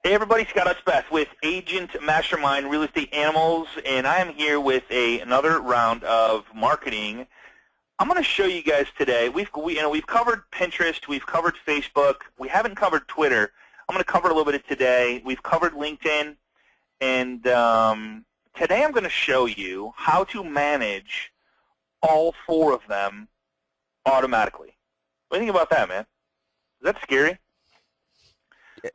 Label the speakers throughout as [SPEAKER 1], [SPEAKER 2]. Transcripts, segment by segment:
[SPEAKER 1] Hey everybody, Scott Utspath with Agent Mastermind Real Estate Animals, and I am here with another round of marketing. I'm going to show you guys today. We've covered Pinterest, we've covered Facebook, we haven't covered Twitter. I'm going to cover a little bit of today. We've covered LinkedIn, and today I'm going to show you how to manage all four of them automatically. What do you think about that, man? Is that scary?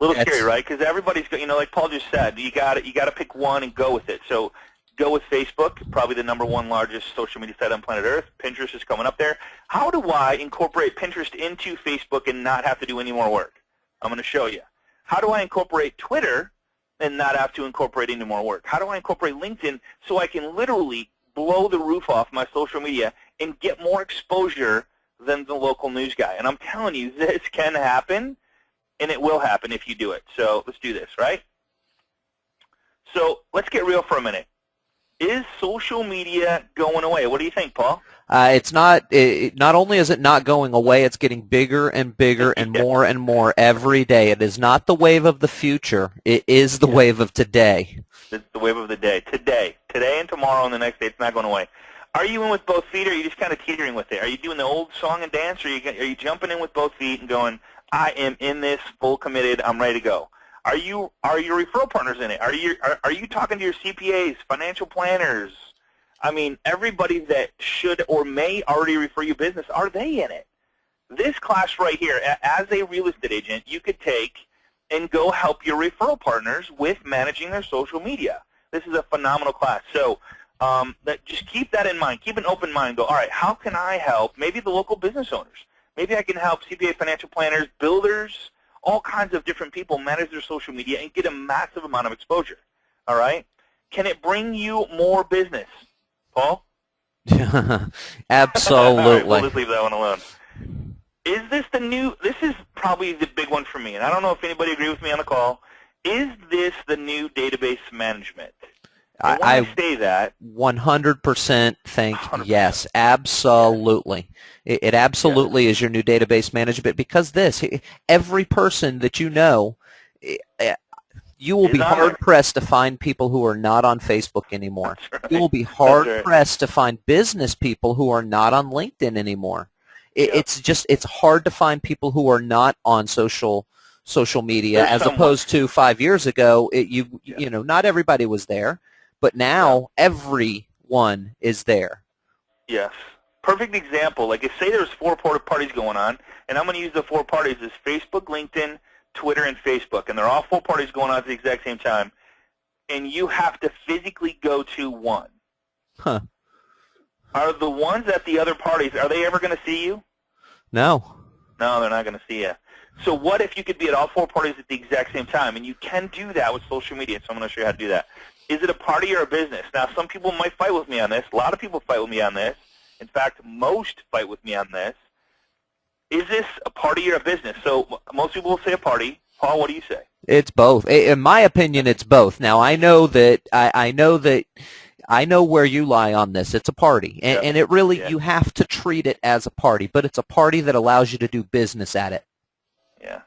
[SPEAKER 1] A little scary, right? Because everybody's, like Paul just said, you got to pick one and go with it. So go with Facebook, probably the #1 largest social media site on planet Earth. Pinterest is coming up there. How do I incorporate Pinterest into Facebook and not have to do any more work? I'm going to show you. How do I incorporate Twitter and not have to incorporate any more work? How do I incorporate LinkedIn so I can literally blow the roof off my social media and get more exposure than the local news guy? And I'm telling you, this can happen. And it will happen if you do it. So let's do this, right? So let's get real for a minute. Is social media going away? What do you think, Paul?
[SPEAKER 2] It's not. Not only is it not going away, it's getting bigger and bigger and more every day. It is not the wave of the future. It is the wave of today.
[SPEAKER 1] It's the wave of the day. Today and tomorrow and the next day. It's not going away. Are you in with both feet, or are you just kind of teetering with it? Are you doing the old song and dance, or are you jumping in with both feet and going, I am in this, full committed, I'm ready to go? Are your referral partners in it? Are you talking to your CPAs, financial planners? I mean, everybody that should or may already refer you business, are they in it? This class right here, as a real estate agent, you could take and go help your referral partners with managing their social media. This is a phenomenal class. So just keep that in mind. Keep an open mind. Go, all right, how can I help maybe the local business owners? Maybe I can help CPA, financial planners, builders, all kinds of different people manage their social media and get a massive amount of exposure. All right? Can it bring you more business? Paul?
[SPEAKER 2] Absolutely.
[SPEAKER 1] All right, we'll just leave that one alone. Is this this is probably the big one for me, and I don't know if anybody agrees with me on the call. Is this the new database management? I say that
[SPEAKER 2] 100% think 100%. Yes, absolutely. It absolutely is your new database management, because every person that you know, you will be hard-pressed to find people who are not on Facebook anymore.
[SPEAKER 1] Right.
[SPEAKER 2] You will be hard-pressed to find business people who are not on LinkedIn anymore. It's hard to find people who are not on social media, as opposed to 5 years ago. Not everybody was there. But now everyone is there.
[SPEAKER 1] Yes. Perfect example. Like, say there's 4 parties going on, and I'm going to use the 4 parties as Facebook, LinkedIn, Twitter, and Facebook, and they're all 4 parties going on at the exact same time, and you have to physically go to one.
[SPEAKER 2] Huh.
[SPEAKER 1] Are the ones at the other parties, are they ever going to see you?
[SPEAKER 2] No.
[SPEAKER 1] No, they're not going to see you. So what if you could be at all 4 parties at the exact same time? And you can do that with social media, so I'm going to show you how to do that. Is it a party or a business? Now, some people might fight with me on this. A lot of people fight with me on this. In fact, most fight with me on this. Is this a party or a business? So most people will say a party. Paul, what do you say?
[SPEAKER 2] It's both. In my opinion, it's both. Now, I know where you lie on this. It's a party, and it really you have to treat it as a party, but it's a party that allows you to do business at it.
[SPEAKER 1] Yeah.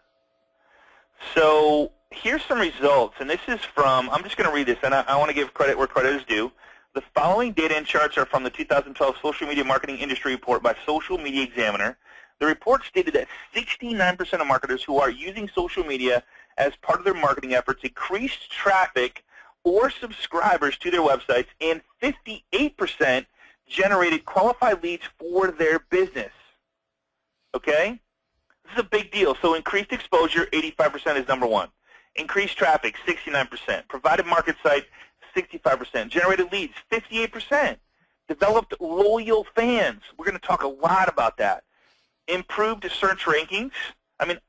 [SPEAKER 1] So here's some results, and this is from, I'm just going to read this, and I want to give credit where credit is due. The following data and charts are from the 2012 Social Media Marketing Industry Report by Social Media Examiner. The report stated that 69% of marketers who are using social media as part of their marketing efforts increased traffic or subscribers to their websites, and 58% generated qualified leads for their business. Okay? This is a big deal. So increased exposure, 85% is number 1. Increased traffic, 69%. Provided market site, 65%. Generated leads, 58%. Developed loyal fans. We're going to talk a lot about that. Improved search rankings. I mean,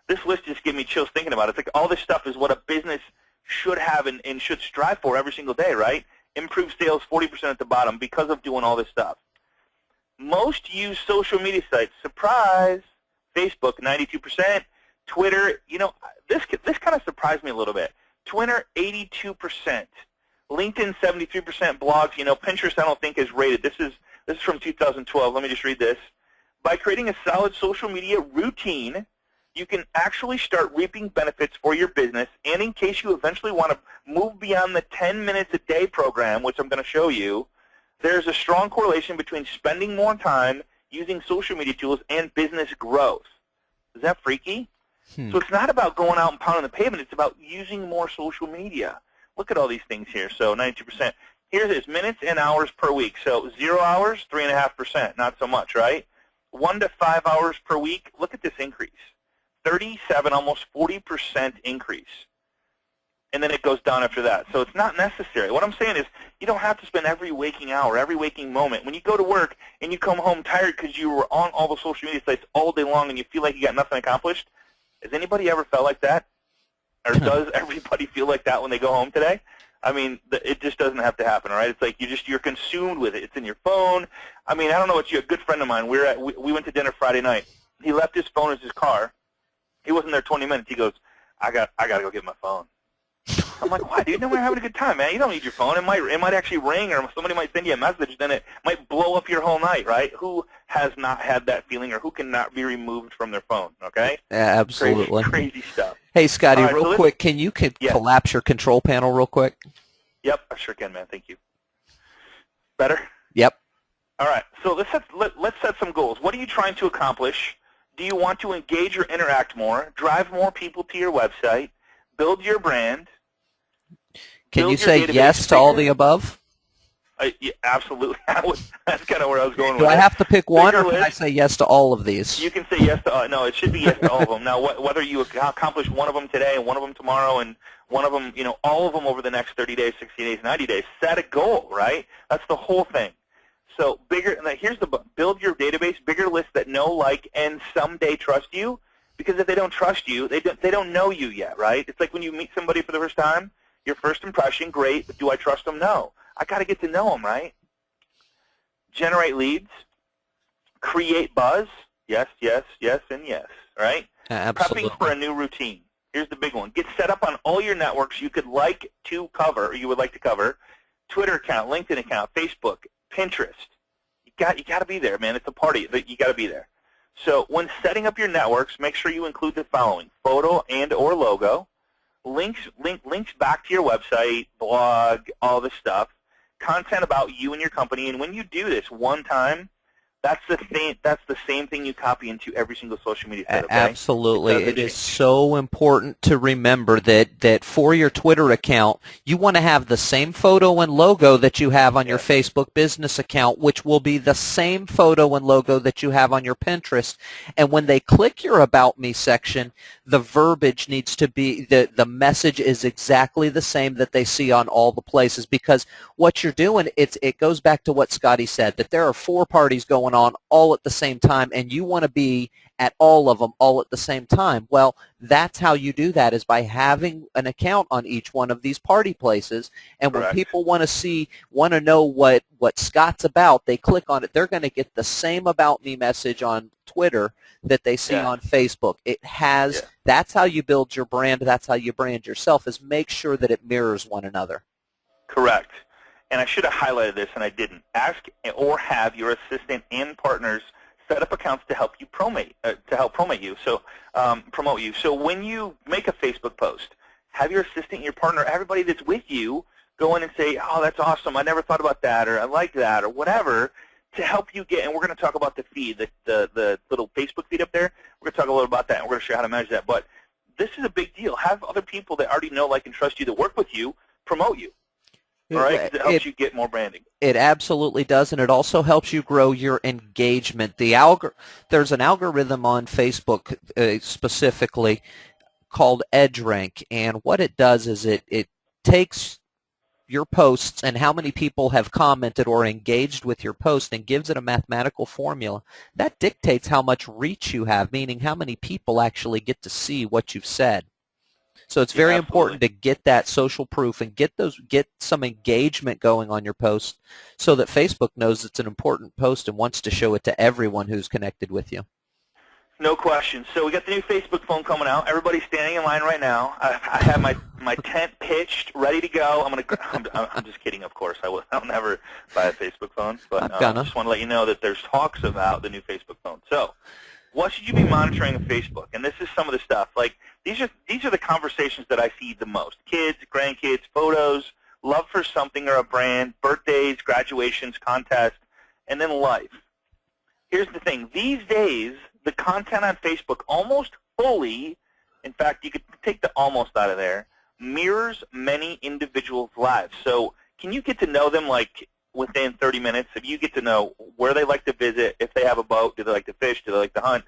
[SPEAKER 1] this list just gives me chills thinking about it. It's like all this stuff is what a business should have and should strive for every single day, right? Improved sales, 40% at the bottom, because of doing all this stuff. Most used social media sites, surprise, Facebook, 92%. Twitter, this kind of surprised me a little bit. Twitter, 82%. LinkedIn, 73%. Blogs, Pinterest I don't think is rated. This is from 2012. Let me just read this. By creating a solid social media routine, you can actually start reaping benefits for your business. And in case you eventually want to move beyond the 10 minutes a day program, which I'm going to show you, there's a strong correlation between spending more time using social media tools and business growth. Is that freaky? So it's not about going out and pounding the pavement. It's about using more social media. Look at all these things here. So 92%. Here's this, minutes and hours per week. So 0 hours, 3.5%. Not so much, right? 1 to 5 hours per week. Look at this increase. 37, almost 40% increase. And then it goes down after that. So it's not necessary. What I'm saying is you don't have to spend every waking hour, every waking moment. When you go to work and you come home tired because you were on all the social media sites all day long and you feel like you got nothing accomplished, has anybody ever felt like that? Or does everybody feel like that when they go home today? I mean, it just doesn't have to happen, all right? It's like you're consumed with it. It's in your phone. I mean, I don't know what you. A good friend of mine. We went to dinner Friday night. He left his phone in his car. He wasn't there 20 minutes. He goes, I got to go get my phone. I'm like, why, dude? No, we're having a good time, man. You don't need your phone. It might actually ring, or somebody might send you a message. Then it might blow up your whole night, right? Who has not had that feeling, or who cannot be removed from their phone? Okay?
[SPEAKER 2] Yeah, absolutely.
[SPEAKER 1] Crazy stuff.
[SPEAKER 2] Hey, Scotty,
[SPEAKER 1] right,
[SPEAKER 2] real quick, can you collapse your control panel real quick?
[SPEAKER 1] Yep, I sure can, man. Thank you. Better?
[SPEAKER 2] Yep.
[SPEAKER 1] All right. So let's set some goals. What are you trying to accomplish? Do you want to engage or interact more? Drive more people to your website? Build your brand?
[SPEAKER 2] Can you say yes to all the above?
[SPEAKER 1] Yeah, absolutely. That's kind of where I was going with it.
[SPEAKER 2] Do I have to pick one, or can I say yes to all of these?
[SPEAKER 1] You can say yes to no, it should be yes to all of them. Now, whether you accomplish one of them today and one of them tomorrow and one of them, all of them over the next 30 days, 60 days, 90 days, set a goal, right? That's the whole thing. So here's build your database, bigger list that know, like, and someday trust you, because if they don't trust you, they don't know you yet, right? It's like when you meet somebody for the first time, your first impression, great, but do I trust them? No. I got to get to know them, right? Generate leads. Create buzz. Yes, yes, yes, and yes, right?
[SPEAKER 2] Absolutely.
[SPEAKER 1] Prepping for a new routine. Here's the big one. Get set up on all your networks you would like to cover. Twitter account, LinkedIn account, Facebook, Pinterest. You got to be there, man. It's a party. You got to be there. So when setting up your networks, make sure you include the following: photo and or logo, links back to your website, blog, all this stuff, content about you and your company. And when you do this one time, that's the same thing you copy into every single social media site, okay?
[SPEAKER 2] Absolutely. It is so important to remember that for your Twitter account, you want to have the same photo and logo that you have on your Facebook business account, which will be the same photo and logo that you have on your Pinterest. And when they click your About Me section, the verbiage needs to be, the message is exactly the same that they see on all the places, because what you're doing, it goes back to what Scotty said, that there are 4 parties going on all at the same time, and you want to be at all of them all at the same time. Well, that's how you do that, is by having an account on each one of these party places. And when people want to know what Scott's about, they click on it. They're going to get the same About Me message on Twitter that they see on Facebook. That's how you build your brand. That's how you brand yourself, is make sure that it mirrors one another.
[SPEAKER 1] Correct. And I should have highlighted this, and I didn't. Ask or have your assistant and partners set up accounts to help you promote you. So when you make a Facebook post, have your assistant, your partner, everybody that's with you go in and say, "Oh, that's awesome! I never thought about that," or "I like that," or whatever, to help you get. And we're going to talk about the feed, the little Facebook feed up there. We're going to talk a little about that, and we're going to show you how to manage that. But this is a big deal. Have other people that already know, like, and trust you, that work with you, promote you. All right, 'cause it helps you get more branding.
[SPEAKER 2] It absolutely does, and it also helps you grow your engagement. There's an algorithm on Facebook specifically called EdgeRank, and what it does is it takes your posts and how many people have commented or engaged with your post and gives it a mathematical formula. That dictates how much reach you have, meaning how many people actually get to see what you've said. So it's very important to get that social proof and get some engagement going on your post, so that Facebook knows it's an important post and wants to show it to everyone who's connected with you.
[SPEAKER 1] No question. So we got the new Facebook phone coming out. Everybody's standing in line right now. I have my tent pitched, ready to go. I'm just kidding, of course. I'll never buy a Facebook phone, but I just want to let you know that there's talks about the new Facebook phone. So What should you be monitoring on Facebook? And this is some of the stuff. Like these are the conversations that I see the most. Kids, grandkids, photos, love for something or a brand, birthdays, graduations, contests, and then life. Here's the thing. These days, the content on Facebook almost fully, in fact, you could take the almost out of there, mirrors many individuals' lives. So can you get to know them like within 30 minutes? If you get to know where they like to visit, if they have a boat, do they like to fish, do they like to hunt,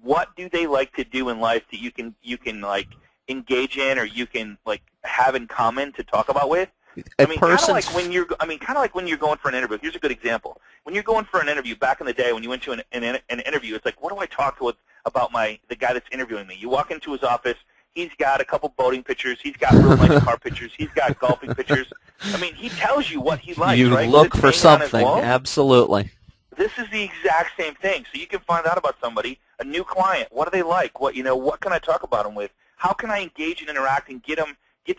[SPEAKER 1] what do they like to do in life that you can like engage in or you can like have in common to talk about with? I mean, kind of like when you're going for an interview. Here's a good example. When you're going for an interview back in the day, when you went to an interview, it's like, what do I talk to about the guy that's interviewing me? You walk into his office. He's got a couple boating pictures. He's got real nice car pictures. He's got golfing pictures. I mean, he tells you what he likes, right?
[SPEAKER 2] You look for something. Absolutely.
[SPEAKER 1] This is the exact same thing. So you can find out about somebody, a new client. What do they like? What can I talk about them with? How can I engage and interact and get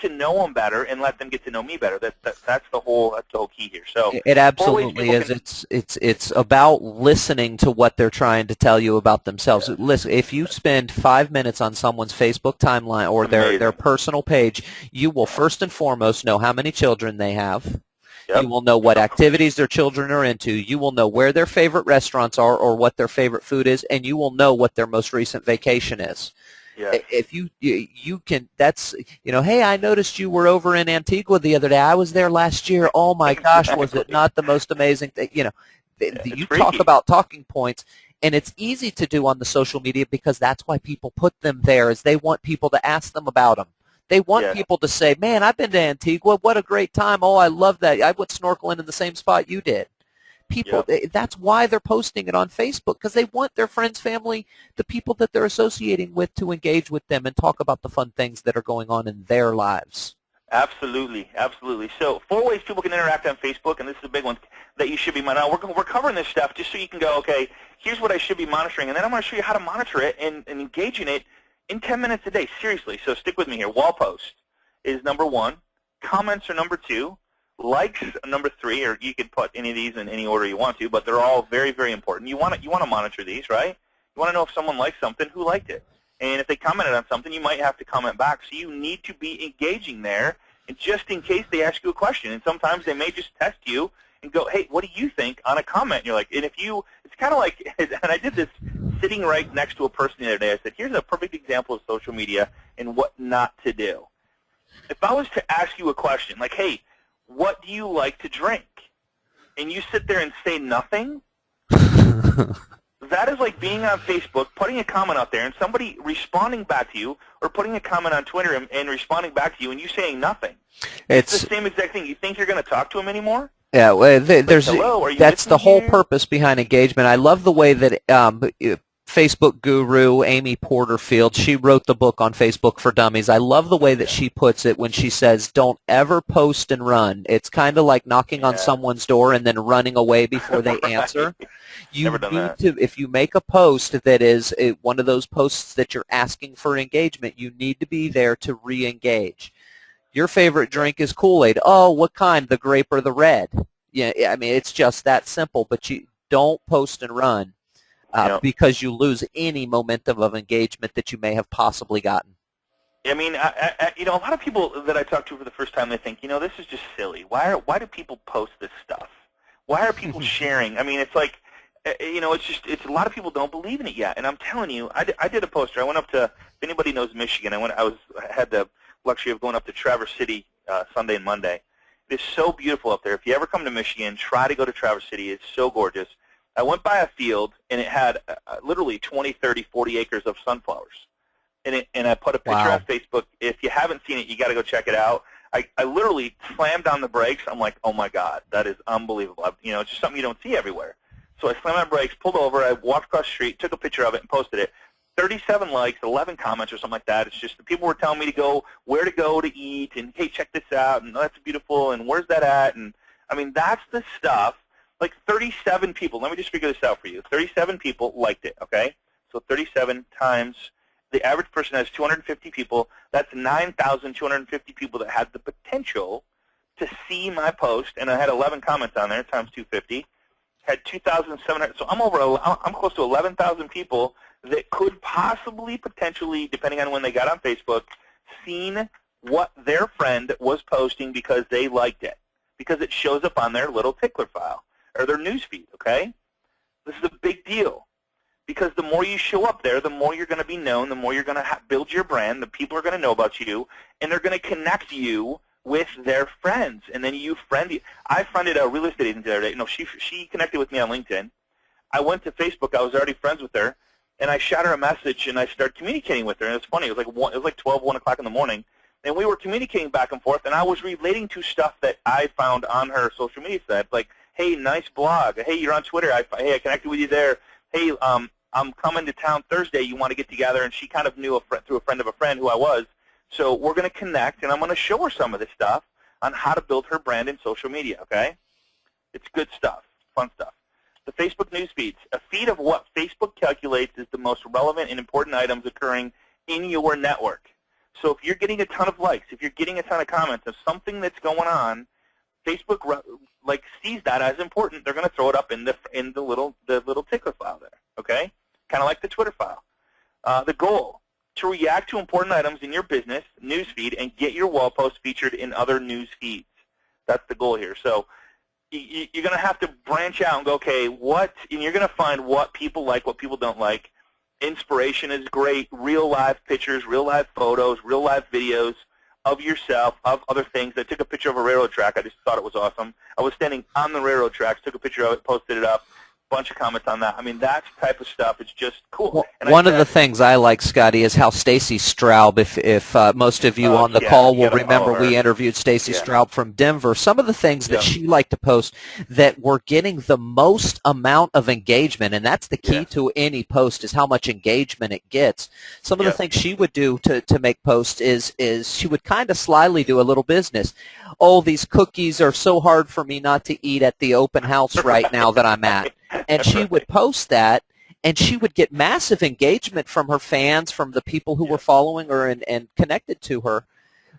[SPEAKER 1] to know them better and let them get to know me better? That's the whole key here. So
[SPEAKER 2] it absolutely is. It's about listening to what they're trying to tell you about themselves. Yeah. Listen, if you spend 5 minutes on someone's Facebook timeline or their personal page, you will first and foremost know how many children they have. Yep. You will know what activities their children are into. You will know where their favorite restaurants are or what their favorite food is, and you will know what their most recent vacation is. Yeah. If you can, that's, hey, I noticed you were over in Antigua the other day. I was there last year. Oh my gosh, was it not the most amazing thing? You talk about talking points, and it's easy to do on the social media because that's why people put them there, is they want people to ask them about them. They want people to say, man, I've been to Antigua. What a great time. Oh, I love that. I went snorkeling in the same spot you did. People, that's why they're posting it on Facebook, because they want their friends, family, the people that they're associating with to engage with them and talk about the fun things that are going on in their lives.
[SPEAKER 1] Absolutely, absolutely. So 4 ways people can interact on Facebook, and this is a big one that you should be monitoring. We're covering this stuff just so you can go, okay, here's what I should be monitoring, and then I'm going to show you how to monitor it and engage in it in 10 minutes a day, seriously. So stick with me here. Wall post is number 1. Comments are number 2. Likes are number 3, or you could put any of these in any order you want to, but they're all very, very important. You want to monitor these, right? You want to know if someone likes something, who liked it. And if they commented on something, you might have to comment back. So you need to be engaging there, and just in case they ask you a question. And sometimes they may just test you and go, hey, what do you think on a comment? And you're like, and it's kind of like, and I did this sitting right next to a person the other day. I said, here's a perfect example of social media and what not to do. If I was to ask you a question, like, hey, what do you like to drink? And you sit there and say nothing, that is like being on Facebook, putting a comment out there, and somebody responding back to you, or putting a comment on Twitter and responding back to you, and you saying nothing. It's the same exact thing. You think you're going to talk to them anymore?
[SPEAKER 2] Yeah, well, that's the whole purpose behind engagement. I love the way that Facebook guru Amy Porterfield, she wrote the book on Facebook for Dummies. I love the way that she puts it when she says, don't ever post and run. It's kind of like knocking on someone's door and then running away before they answer. You need to, if you make a post that is one of those posts that you're asking for engagement, you need to be there to re-engage. Your favorite drink is Kool-Aid. Oh, what kind? The grape or the red? Yeah, I mean, it's just that simple, but you don't post and run. Because you lose any momentum of engagement that you may have possibly gotten.
[SPEAKER 1] I mean, a lot of people that I talk to for the first time, they think, this is just silly. Why do people post this stuff? Why are people sharing? I mean, it's like, it's a lot of people don't believe in it yet. And I'm telling you, I did a poster. I went up to, if anybody knows Michigan, I had the luxury of going up to Traverse City Sunday and Monday. It is so beautiful up there. If you ever come to Michigan, try to go to Traverse City. It's so gorgeous. I went by a field, and it had literally 20, 30, 40 acres of sunflowers. And I put a picture on Facebook. If you haven't seen it, you got to go check it out. I literally slammed on the brakes. I'm like, oh, my God, that is unbelievable. It's just something you don't see everywhere. So I slammed on brakes, pulled over. I walked across the street, took a picture of it, and posted it. 37 likes, 11 comments or something like that. It's just the people were telling me where to go to eat, and, hey, check this out, and that's beautiful, and where's that at? And, I mean, that's the stuff. Like 37 people, let me just figure this out for you. 37 people liked it, okay? So 37 times, the average person has 250 people. That's 9,250 people that had the potential to see my post, and I had 11 comments on there times 250. Had 2,700, so I'm close to 11,000 people that could possibly, potentially, depending on when they got on Facebook, seen what their friend was posting because they liked it, because it shows up on their little tickler file or their news feed, okay? This is a big deal because the more you show up there, the more you're going to be known, the more you're going to build your brand, the people are going to know about you, and they're going to connect you with their friends, and then you friend. I friended a real estate agent the other day. No, she connected with me on LinkedIn. I went to Facebook. I was already friends with her, and I shot her a message, and I started communicating with her. And it's funny. It was like 12, 1 o'clock in the morning, and we were communicating back and forth, and I was relating to stuff that I found on her social media site, like, hey, nice blog. Hey, you're on Twitter. Hey, I connected with you there. Hey, I'm coming to town Thursday. You want to get together? And she kind of knew through a friend of a friend who I was. So we're going to connect, and I'm going to show her some of this stuff on how to build her brand in social media, okay? It's good stuff, fun stuff. The Facebook news feeds. A feed of what Facebook calculates is the most relevant and important items occurring in your network. So if you're getting a ton of likes, if you're getting a ton of comments of something that's going on, Facebook sees that as important. They're going to throw it up in the little tickler file there, okay? Kind of like the Twitter file. The goal, to react to important items in your business news feed and get your wall post featured in other news feeds. That's the goal here. So you're going to have to branch out and go, okay, and you're going to find what people like, what people don't like. Inspiration is great. Real live pictures, real live photos, real live videos of yourself, of other things. I took a picture of a railroad track. I just thought it was awesome. I was standing on the railroad tracks, took a picture of it, posted it up. Bunch of comments on that. I mean, that type of stuff is just cool.
[SPEAKER 2] Well, one of the things I like, Scotty, is how Stacy Straub, if most of you on the call will remember, we interviewed Stacy Straub from Denver. Some of the things that she liked to post that were getting the most amount of engagement, and that's the key to any post, is how much engagement it gets. Some of the things she would do to make posts is she would kind of slyly do a little business. Oh, these cookies are so hard for me not to eat at the open house right now that I'm at. And she would post that, and she would get massive engagement from her fans, from the people who were following her and connected to her.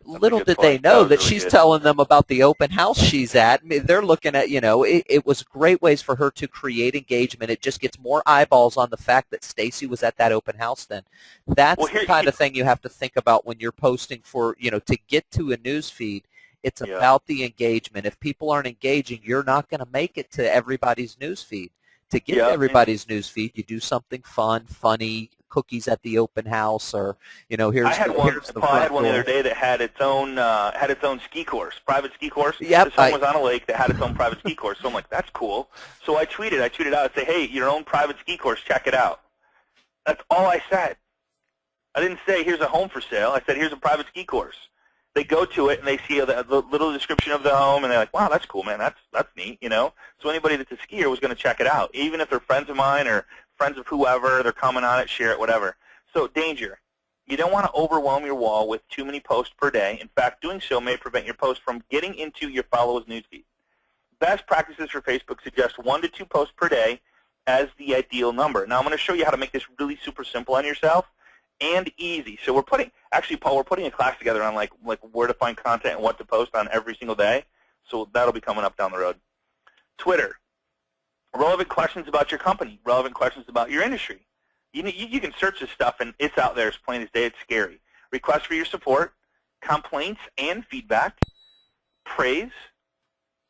[SPEAKER 2] Little did they know that she's telling them about the open house she's at. I mean, they're looking at, it was great ways for her to create engagement. It just gets more eyeballs on the fact that Stacy was at that open house then. That's the kind of thing you have to think about when you're posting for, to get to a news feed. It's about the engagement. If people aren't engaging, you're not going to make it to everybody's news feed. To get to everybody's news feed, you do something fun, funny, cookies at the open house, or here's
[SPEAKER 1] I had one the other day that had its own ski course, private ski course.
[SPEAKER 2] Yep,
[SPEAKER 1] this one was on a lake that had its own private ski course. So I'm like, that's cool. So I tweeted out and say, hey, your own private ski course, check it out. That's all I said. I didn't say here's a home for sale. I said here's a private ski course. They go to it and they see the little description of the home, and they're like, wow, that's cool, man. That's neat, So anybody that's a skier was going to check it out. Even if they're friends of mine or friends of whoever, they're coming on it, share it, whatever. So danger. You don't want to overwhelm your wall with too many posts per day. In fact, doing so may prevent your post from getting into your followers' newsfeed. Best practices for Facebook suggest 1 to 2 posts per day as the ideal number. Now I'm going to show you how to make this really super simple on yourself and easy. So Paul, we're putting a class together on like where to find content and what to post on every single day. So that'll be coming up down the road. Twitter. Relevant questions about your company. Relevant questions about your industry. You can search this stuff and it's out there as plain as day. It's scary. Requests for your support, complaints and feedback, praise,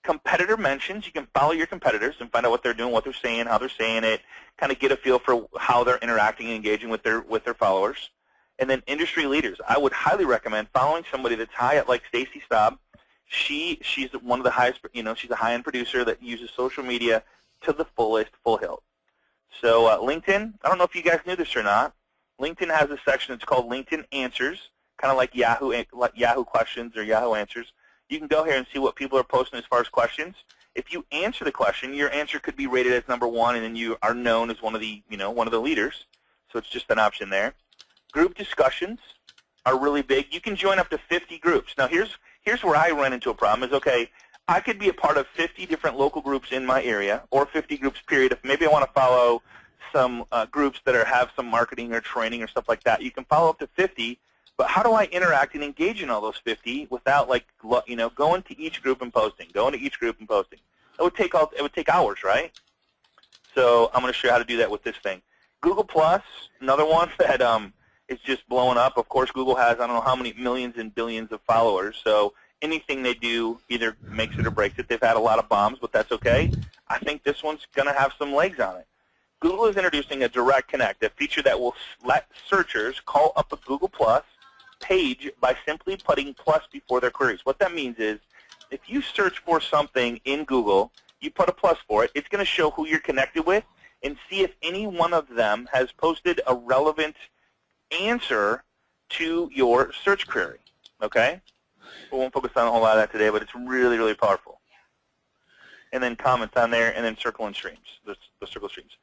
[SPEAKER 1] competitor mentions. You can follow your competitors and find out what they're doing, what they're saying, how they're saying it, kind of get a feel for how they're interacting and engaging with their followers. And then industry leaders. I would highly recommend following somebody that's high at, like Stacy Straub. She's one of the highest, she's a high-end producer that uses social media to the full hilt. So LinkedIn, I don't know if you guys knew this or not. LinkedIn has a section that's called LinkedIn Answers, kind of like Yahoo Questions or Yahoo Answers. You can go here and see what people are posting as far as questions. If you answer the question, your answer could be rated as number 1, and then you are known as one of the leaders. So it's just an option there. Group discussions are really big. You can join up to 50 groups. Now here's where I run into a problem is, okay, I could be a part of 50 different local groups in my area, or 50 groups period. If maybe I want to follow some groups that have some marketing or training or stuff like that, you can follow up to 50. But how do I interact and engage in all those 50 without going to each group and posting, It would take hours, right? So I'm going to show you how to do that with this thing. Google Plus, another one that is just blowing up. Of course, Google has I don't know how many millions and billions of followers, so anything they do either makes it or breaks it. They've had a lot of bombs, but that's okay. I think this one's going to have some legs on it. Google is introducing a Direct Connect, a feature that will let searchers call up a Google Plus page by simply putting plus before their queries. What that means is if you search for something in Google, you put a plus for it, it's going to show who you're connected with and see if any one of them has posted a relevant answer to your search query. Okay? We won't focus on a whole lot of that today, but it's really, really powerful. And then comments on there, and then circle and streams, the circle streams.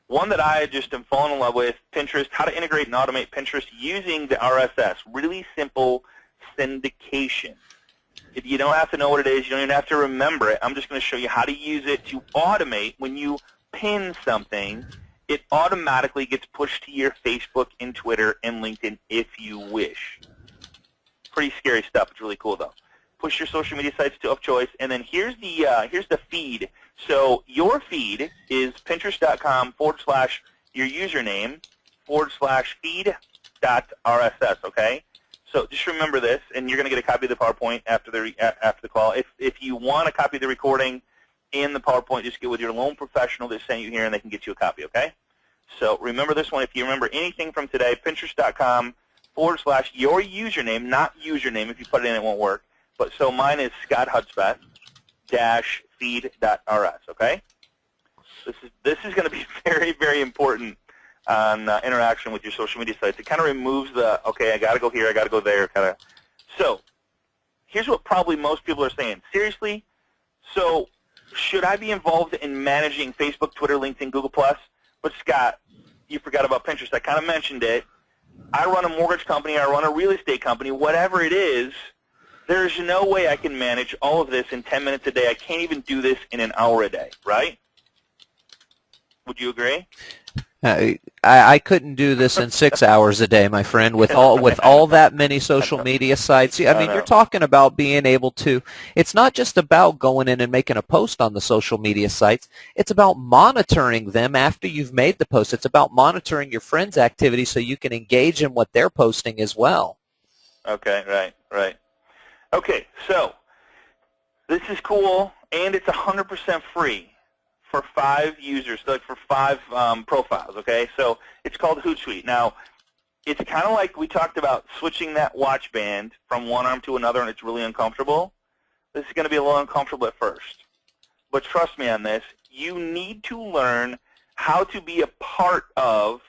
[SPEAKER 1] One that I just am falling in love with, Pinterest, how to integrate and automate Pinterest using the RSS. Really simple syndication. If you don't have to know what it is, you don't even have to remember it. I'm just going to show you how to use it to automate. When you pin something, it automatically gets pushed to your Facebook and Twitter and LinkedIn if you wish. Pretty scary stuff. It's really cool, though. Push your social media sites of choice, and then here's the feed. So your feed is pinterest.com/your username /feed.rss, okay? So just remember this, and you're going to get a copy of the PowerPoint after the call. If you want a copy of the recording and the PowerPoint, just get with your loan professional that sent you here, and they can get you a copy, okay? So remember this one. If you remember anything from today, pinterest.com/your username, not username. If you put it in, it won't work. But so mine is Scott Hudspeth -feed.rs, okay? This is going to be very, very important on interaction with your social media sites. It kind of removes the, okay, I got to go here, I got to go there, kind of. So here's what probably most people are saying. Seriously? So should I be involved in managing Facebook, Twitter, LinkedIn, Google+? But Scott, you forgot about Pinterest. I kind of mentioned it. I run a mortgage company, I run a real estate company, whatever it is, there's no way I can manage all of this in 10 minutes a day. I can't even do this in an hour a day, right? Would you agree?
[SPEAKER 2] I couldn't do this in 6 hours a day, my friend, with all that many social media sites. I mean, you're talking about being able to, it's not just about going in and making a post on the social media sites. It's about monitoring them after you've made the post. It's about monitoring your friends' activity so you can engage in what they're posting as well.
[SPEAKER 1] Okay, right. Okay, so this is cool, and it's 100% free for 5 users, like for 5 profiles, okay? So it's called Hootsuite. Now, it's kind of like we talked about switching that watch band from one arm to another, and it's really uncomfortable. This is going to be a little uncomfortable at first. But trust me on this, you need to learn how to be a part of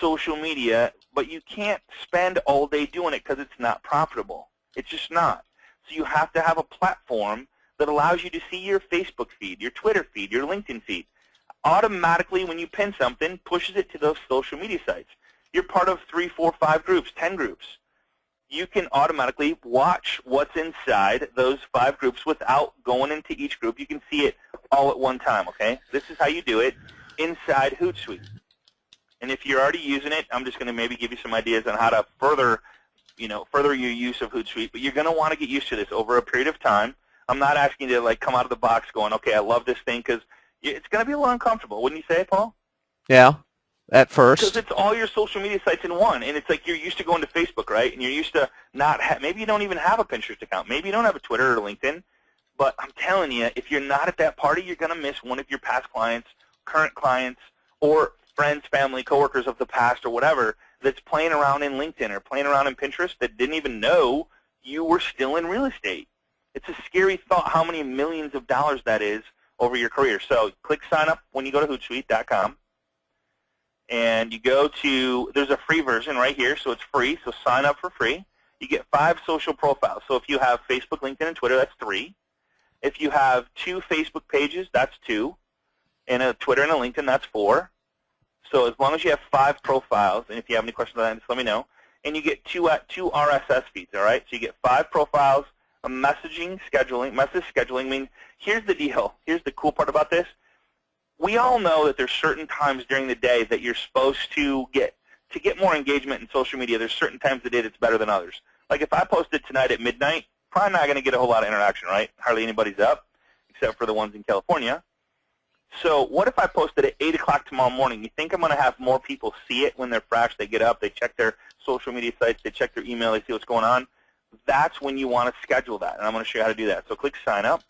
[SPEAKER 1] social media, but you can't spend all day doing it because it's not profitable. It's just not. So you have to have a platform that allows you to see your Facebook feed, your Twitter feed, your LinkedIn feed. Automatically, when you pin something, pushes it to those social media sites. You're part of 3, 4, 5 groups, 10 groups. You can automatically watch what's inside those 5 groups without going into each group. You can see it all at one time, okay? This is how you do it inside Hootsuite. And if you're already using it, I'm just going to maybe give you some ideas on how to further your use of Hootsuite. But you're going to want to get used to this over a period of time. I'm not asking you to come out of the box going, okay, I love this thing, because it's going to be a little uncomfortable. Wouldn't you say, Paul?
[SPEAKER 2] Yeah, at first.
[SPEAKER 1] Because it's all your social media sites in one, and it's like you're used to going to Facebook, right? And you're used to not maybe you don't even have a Pinterest account. Maybe you don't have a Twitter or LinkedIn. But I'm telling you, if you're not at that party, you're going to miss one of your past clients, current clients, or friends, family, coworkers of the past or whatever that's playing around in LinkedIn or playing around in Pinterest that didn't even know you were still in real estate. It's a scary thought how many millions of dollars that is over your career. So click sign up when you go to Hootsuite.com. And you go to, there's a free version right here, so it's free, so sign up for free. You get 5 social profiles. So if you have Facebook, LinkedIn, and Twitter, that's 3. If you have 2 Facebook pages, that's 2. And a Twitter and a LinkedIn, that's 4. So as long as you have 5 profiles, and if you have any questions on that, just let me know. And you get 2 RSS feeds, all right? So you get 5 profiles, a message scheduling means, here's the deal. Here's the cool part about this. We all know that there's certain times during the day that you're supposed to get more engagement in social media. There's certain times of the day that's better than others. Like if I posted tonight at midnight, probably not going to get a whole lot of interaction, right? Hardly anybody's up, except for the ones in California. So what if I posted at 8 o'clock tomorrow morning? You think I'm going to have more people see it when they're fresh, they get up, they check their social media sites, they check their email, they see what's going on? That's when you want to schedule that, and I'm going to show you how to do that. So click sign up.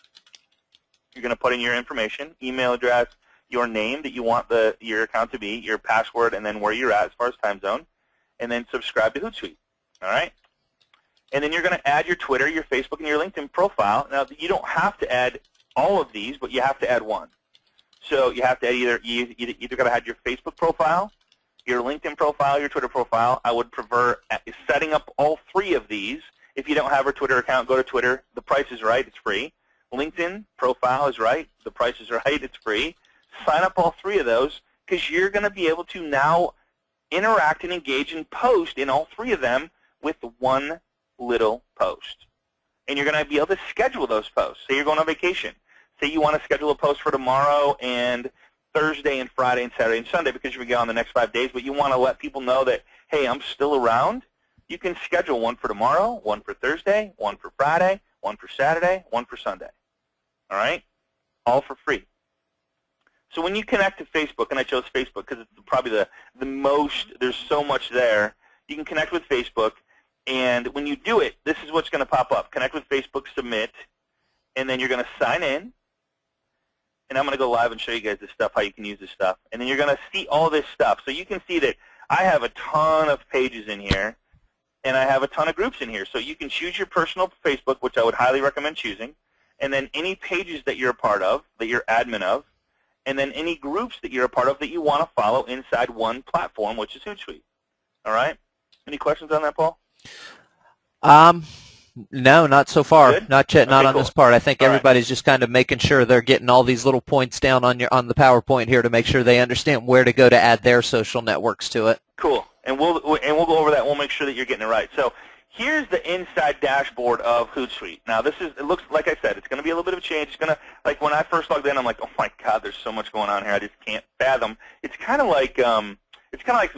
[SPEAKER 1] You're going to put in your information, email address, your name that you want your account to be, your password, and then where you're at as far as time zone, and then subscribe to Hootsuite. All right? And then you're going to add your Twitter, your Facebook, and your LinkedIn profile. Now, you don't have to add all of these, but you have to add one. So you have to add either got to add your Facebook profile, your LinkedIn profile, your Twitter profile. I would prefer setting up all three of these. If you don't have a Twitter account, go to Twitter. The price is right. It's free. LinkedIn profile is right. The price is right. It's free. Sign up all three of those because you're going to be able to now interact and engage and post in all three of them with one little post. And you're going to be able to schedule those posts. Say you're going on vacation. Say you want to schedule a post for tomorrow and Thursday and Friday and Saturday and Sunday because you're going to get on the next 5 days, but you want to let people know that, hey, I'm still around. You can schedule one for tomorrow, one for Thursday, one for Friday, one for Saturday, one for Sunday. All right? All for free. So when you connect to Facebook, and I chose Facebook because it's probably the most, there's so much there, you can connect with Facebook, and when you do it, this is what's going to pop up. Connect with Facebook, submit, and then you're going to sign in, and I'm going to go live and show you guys this stuff, how you can use this stuff. And then you're going to see all this stuff. So you can see that I have a ton of pages in here, and I have a ton of groups in here. So you can choose your personal Facebook, which I would highly recommend choosing, and then any pages that you're a part of, that you're admin of, and then any groups that you're a part of that you want to follow inside one platform, which is Hootsuite. All right? Any questions on that, Paul?
[SPEAKER 2] No, not so far.
[SPEAKER 1] Good?
[SPEAKER 2] Not yet. Not
[SPEAKER 1] Okay,
[SPEAKER 2] on
[SPEAKER 1] cool.
[SPEAKER 2] this part. I think
[SPEAKER 1] All right.
[SPEAKER 2] everybody's just kind of making sure they're getting all these little points down on the PowerPoint here to make sure they understand where to go to add their social networks to it.
[SPEAKER 1] Cool. And we'll go over that. We'll make sure that you're getting it right. So here's the inside dashboard of Hootsuite. Now it looks like I said, it's going to be a little bit of a change. It's going to, like when I first logged in, I'm like, oh my God, there's so much going on here. I just can't fathom. It's kind of like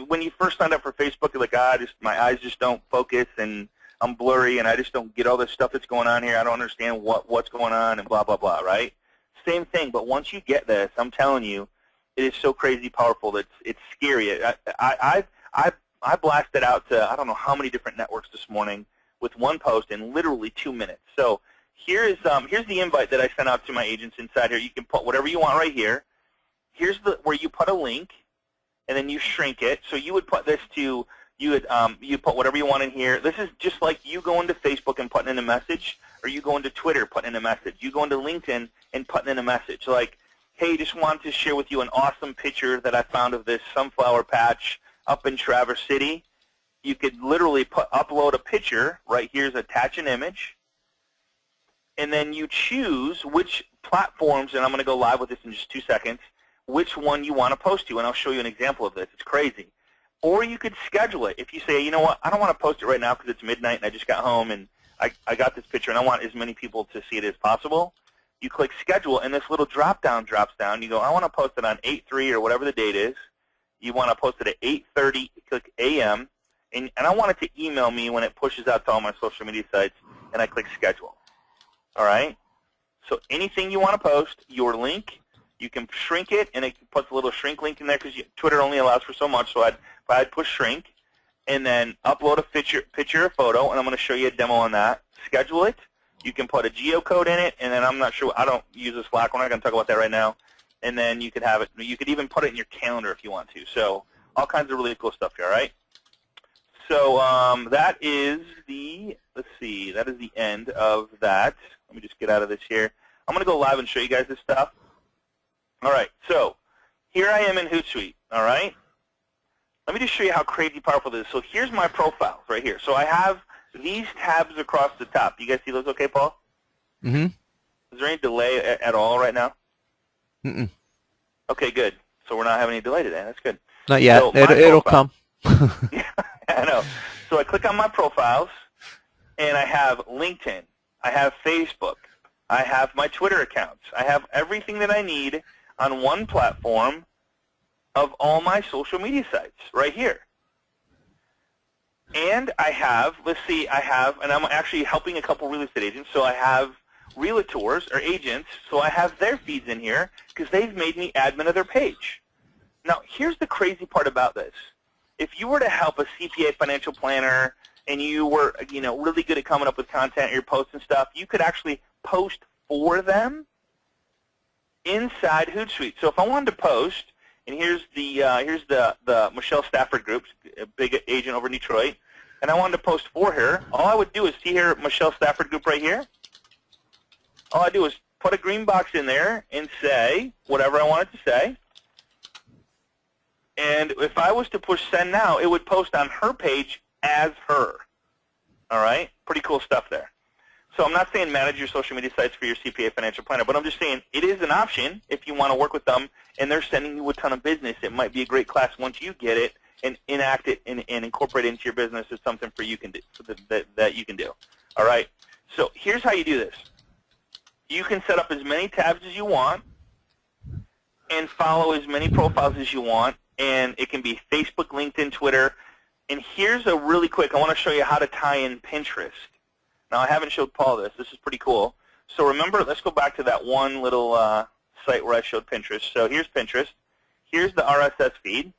[SPEAKER 1] when you first signed up for Facebook, you're like, my eyes just don't focus and I'm blurry and I just don't get all this stuff that's going on here. I don't understand what's going on and blah, blah, blah, right? Same thing, but once you get this, I'm telling you, it is so crazy powerful that it's scary. I blasted out to I don't know how many different networks this morning with one post in literally 2 minutes. So here's the invite that I sent out to my agents inside here. You can put whatever you want right here. Here's where you put a link, and then you shrink it. So you would put this to you put whatever you want in here. This is just like you going to Facebook and putting in a message, or you going to Twitter putting in a message. You going to LinkedIn and putting in a message like, hey, just wanted to share with you an awesome picture that I found of this sunflower patch up in Traverse City. You could literally upload a picture. Right here's attach an image. And then you choose which platforms, and I'm going to go live with this in just 2 seconds, which one you want to post to, and I'll show you an example of this. It's crazy. Or you could schedule it. If you say, you know what, I don't want to post it right now because it's midnight and I just got home and I got this picture and I want as many people to see it as possible, you click schedule, and this little drop-down drops down. You go, I want to post it on 8/3 or whatever the date is. You want to post it at 8:30, click a.m., and I want it to email me when it pushes out to all my social media sites, and I click schedule. All right? So anything you want to post, your link, you can shrink it, and it puts a little shrink link in there because Twitter only allows for so much, so I'd push shrink, and then upload a picture or photo, and I'm going to show you a demo on that. Schedule it. You can put a geocode in it, and then I'm not sure. I don't use a Slack. We're not going to talk about that right now. And then you could have it. You could even put it in your calendar if you want to. So all kinds of really cool stuff here. All right. So that is let's see. That is the end of that. Let me just get out of this here. I'm going to go live and show you guys this stuff. All right. So here I am in Hootsuite. All right. Let me just show you how crazy powerful this is. So here's my profiles right here. So I have these tabs across the top. You guys see those okay, Paul?
[SPEAKER 2] Mm-hmm.
[SPEAKER 1] Is there any delay at all right now?
[SPEAKER 2] Mm-mm.
[SPEAKER 1] Okay, good. So we're not having any delay today. That's good.
[SPEAKER 2] Not yet.
[SPEAKER 1] So
[SPEAKER 2] It'll come.
[SPEAKER 1] Yeah, I know. So I click on my profiles, and I have LinkedIn. I have Facebook. I have my Twitter accounts. I have everything that I need on one platform of all my social media sites right here. And I have, let's see, and I'm actually helping a couple real estate agents, so I have realtors or agents, so I have their feeds in here because they've made me admin of their page. Now, here's the crazy part about this. If you were to help a CPA financial planner and you were, really good at coming up with content, your posts and stuff, you could actually post for them inside Hootsuite. So if I wanted to post, and here's the Michelle Stafford Group, a big agent over in Detroit, and I wanted to post for her, all I would do is see here, Michelle Stafford Group right here. All I do is put a green box in there and say whatever I wanted to say. And if I was to push send now, it would post on her page as her. All right? Pretty cool stuff there. So I'm not saying manage your social media sites for your CPA financial planner, but I'm just saying it is an option if you want to work with them and they're sending you a ton of business. It might be a great class once you get it and enact it and incorporate it into your business as something for you can do, that you can do. All right? So here's how you do this. You can set up as many tabs as you want and follow as many profiles as you want, and it can be Facebook, LinkedIn, Twitter. And here's a really quick, I want to show you how to tie in Pinterest. Now, I haven't showed Paul this. This is pretty cool. So remember, let's go back to that one little site where I showed Pinterest. So here's Pinterest. Here's the RSS feed.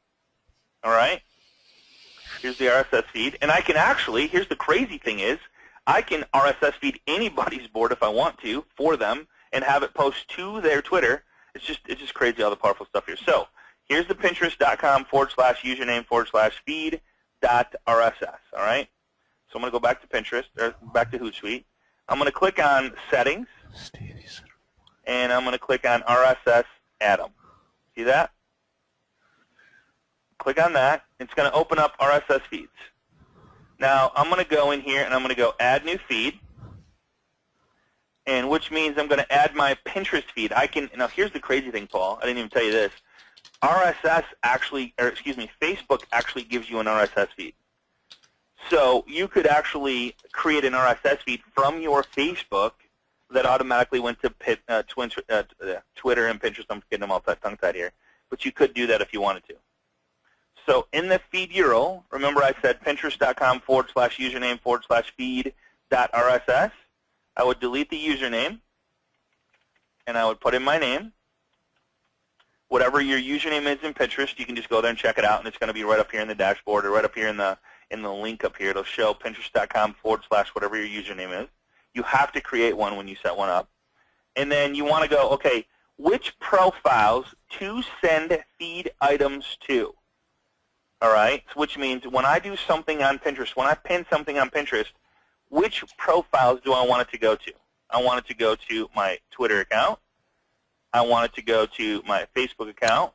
[SPEAKER 1] All right? Here's the RSS feed. And I can actually, here's the crazy thing is, I can RSS feed anybody's board if I want to for them and have it post to their Twitter. It's just crazy all the powerful stuff here. So here's the Pinterest.com/username/feed.rss. All right? So I'm going to go back to Pinterest, or back to Hootsuite. I'm going to click on Settings, and I'm going to click on RSS Atom. See that? Click on that. It's going to open up RSS feeds. Now, I'm going to go in here, and I'm going to go Add New Feed, and which means I'm going to add my Pinterest feed. Now, here's the crazy thing, Paul. I didn't even tell you this. Facebook actually gives you an RSS feed. So you could actually create an RSS feed from your Facebook that automatically went to Twitter and Pinterest. I'm getting them all tongue-tied here. But you could do that if you wanted to. So in the feed URL, remember I said Pinterest.com/username/feed.rss. I would delete the username, and I would put in my name. Whatever your username is in Pinterest, you can just go there and check it out, and it's going to be right up here in the dashboard or right up here in the link up here. It'll show Pinterest.com/whatever your username is. You have to create one when you set one up. And then you want to go, okay, which profiles to send feed items to? All right, which means when I do something on Pinterest, when I pin something on Pinterest, which profiles do I want it to go to? I want it to go to my Twitter account. I want it to go to my Facebook account.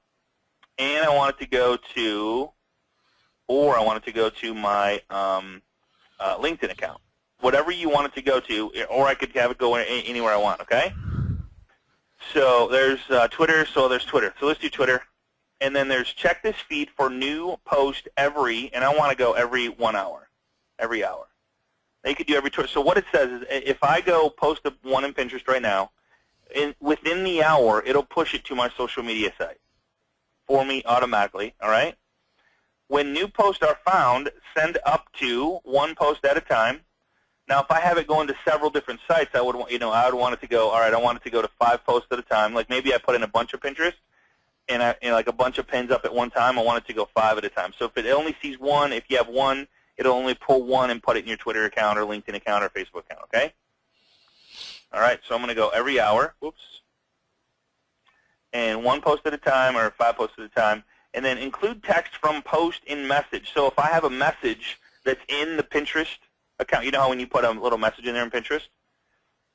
[SPEAKER 1] And I want it to go to, or I want it to go to my LinkedIn account. Whatever you want it to go to, or I could have it go anywhere I want, okay? So there's Twitter, so there's Twitter. So let's do Twitter. And then there's check this feed for new post every, and I want to go every 1 hour, every hour. Now you could do every Twitter. So what it says is if I go post one in Pinterest right now, within the hour, it'll push it to my social media site for me automatically, all right? When new posts are found, send up to one post at a time. Now, if I have it going to several different sites, I would want it to go, all right, I want it to go to 5 posts at a time. Like maybe I put in a bunch of Pinterest and like a bunch of pins up at one time. I want it to go 5 at a time. So if it only sees one, if you have one, it'll only pull one and put it in your Twitter account or LinkedIn account or Facebook account, okay? All right, so I'm going to go every hour. Whoops. And 1 post at a time or 5 posts at a time. And then include text from post in message. So if I have a message that's in the Pinterest account, you know how when you put a little message in there in Pinterest,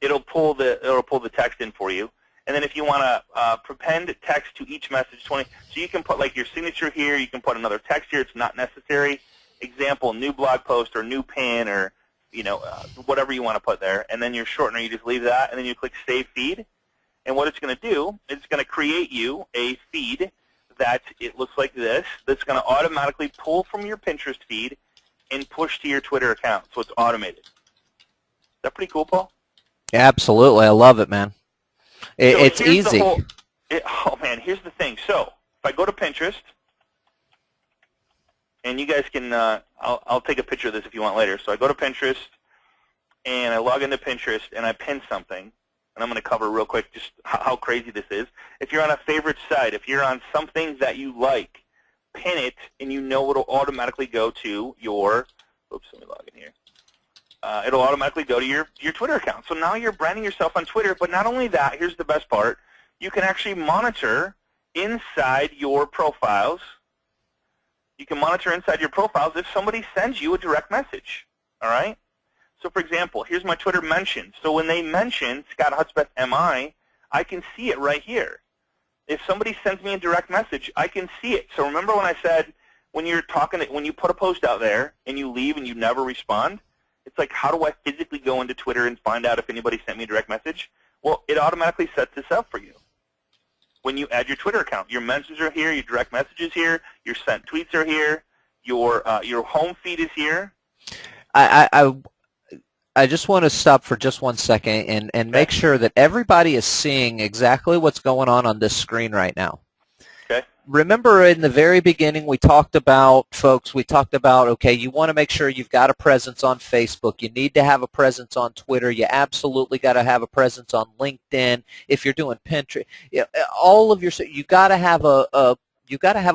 [SPEAKER 1] it'll pull the text in for you. And then if you want to prepend text to each message, so you can put like your signature here, you can put another text here. It's not necessary. Example, new blog post or new pin or whatever you want to put there. And then your shortener, you just leave that, and then you click Save Feed. And what it's going to do, it's going to create you a feed that it looks like this, that's going to automatically pull from your Pinterest feed and push to your Twitter account. So it's automated. Is that pretty cool, Paul?
[SPEAKER 2] Yeah, absolutely. I love it, man. It's easy.
[SPEAKER 1] Oh, man, here's the thing. So if I go to Pinterest, and you guys can, I'll take a picture of this if you want later. So I go to Pinterest, and I log into Pinterest, and I pin something. and I'm going to cover real quick just how crazy this is. If you're on a favorite site, if you're on something that you like, pin it, and you know it'll automatically go to your, oops, let me log in here. It'll automatically go to your Twitter account. So now you're branding yourself on Twitter, but not only that, here's the best part. You can actually monitor inside your profiles. You can monitor inside your profiles if somebody sends you a direct message, all right? So, for example, here's my Twitter mention. So when they mention Scott Hudspeth MI, I can see it right here. If somebody sends me a direct message, I can see it. So remember when I said when you're talking, when you put a post out there and you leave and you never respond, it's like, how do I physically go into Twitter and find out if anybody sent me a direct message? Well, it automatically sets this up for you. When you add your Twitter account, your messages are here, your direct messages here, your sent tweets are here, your home feed is here.
[SPEAKER 2] I just want to stop for just 1 second and make sure that everybody is seeing exactly what's going on this screen right now.
[SPEAKER 1] Okay.
[SPEAKER 2] Remember in the very beginning we talked about, folks, okay, you want to make sure you've got a presence on Facebook. You need to have a presence on Twitter. You absolutely got to have a presence on LinkedIn. If you're doing Pinterest, all of you got to have a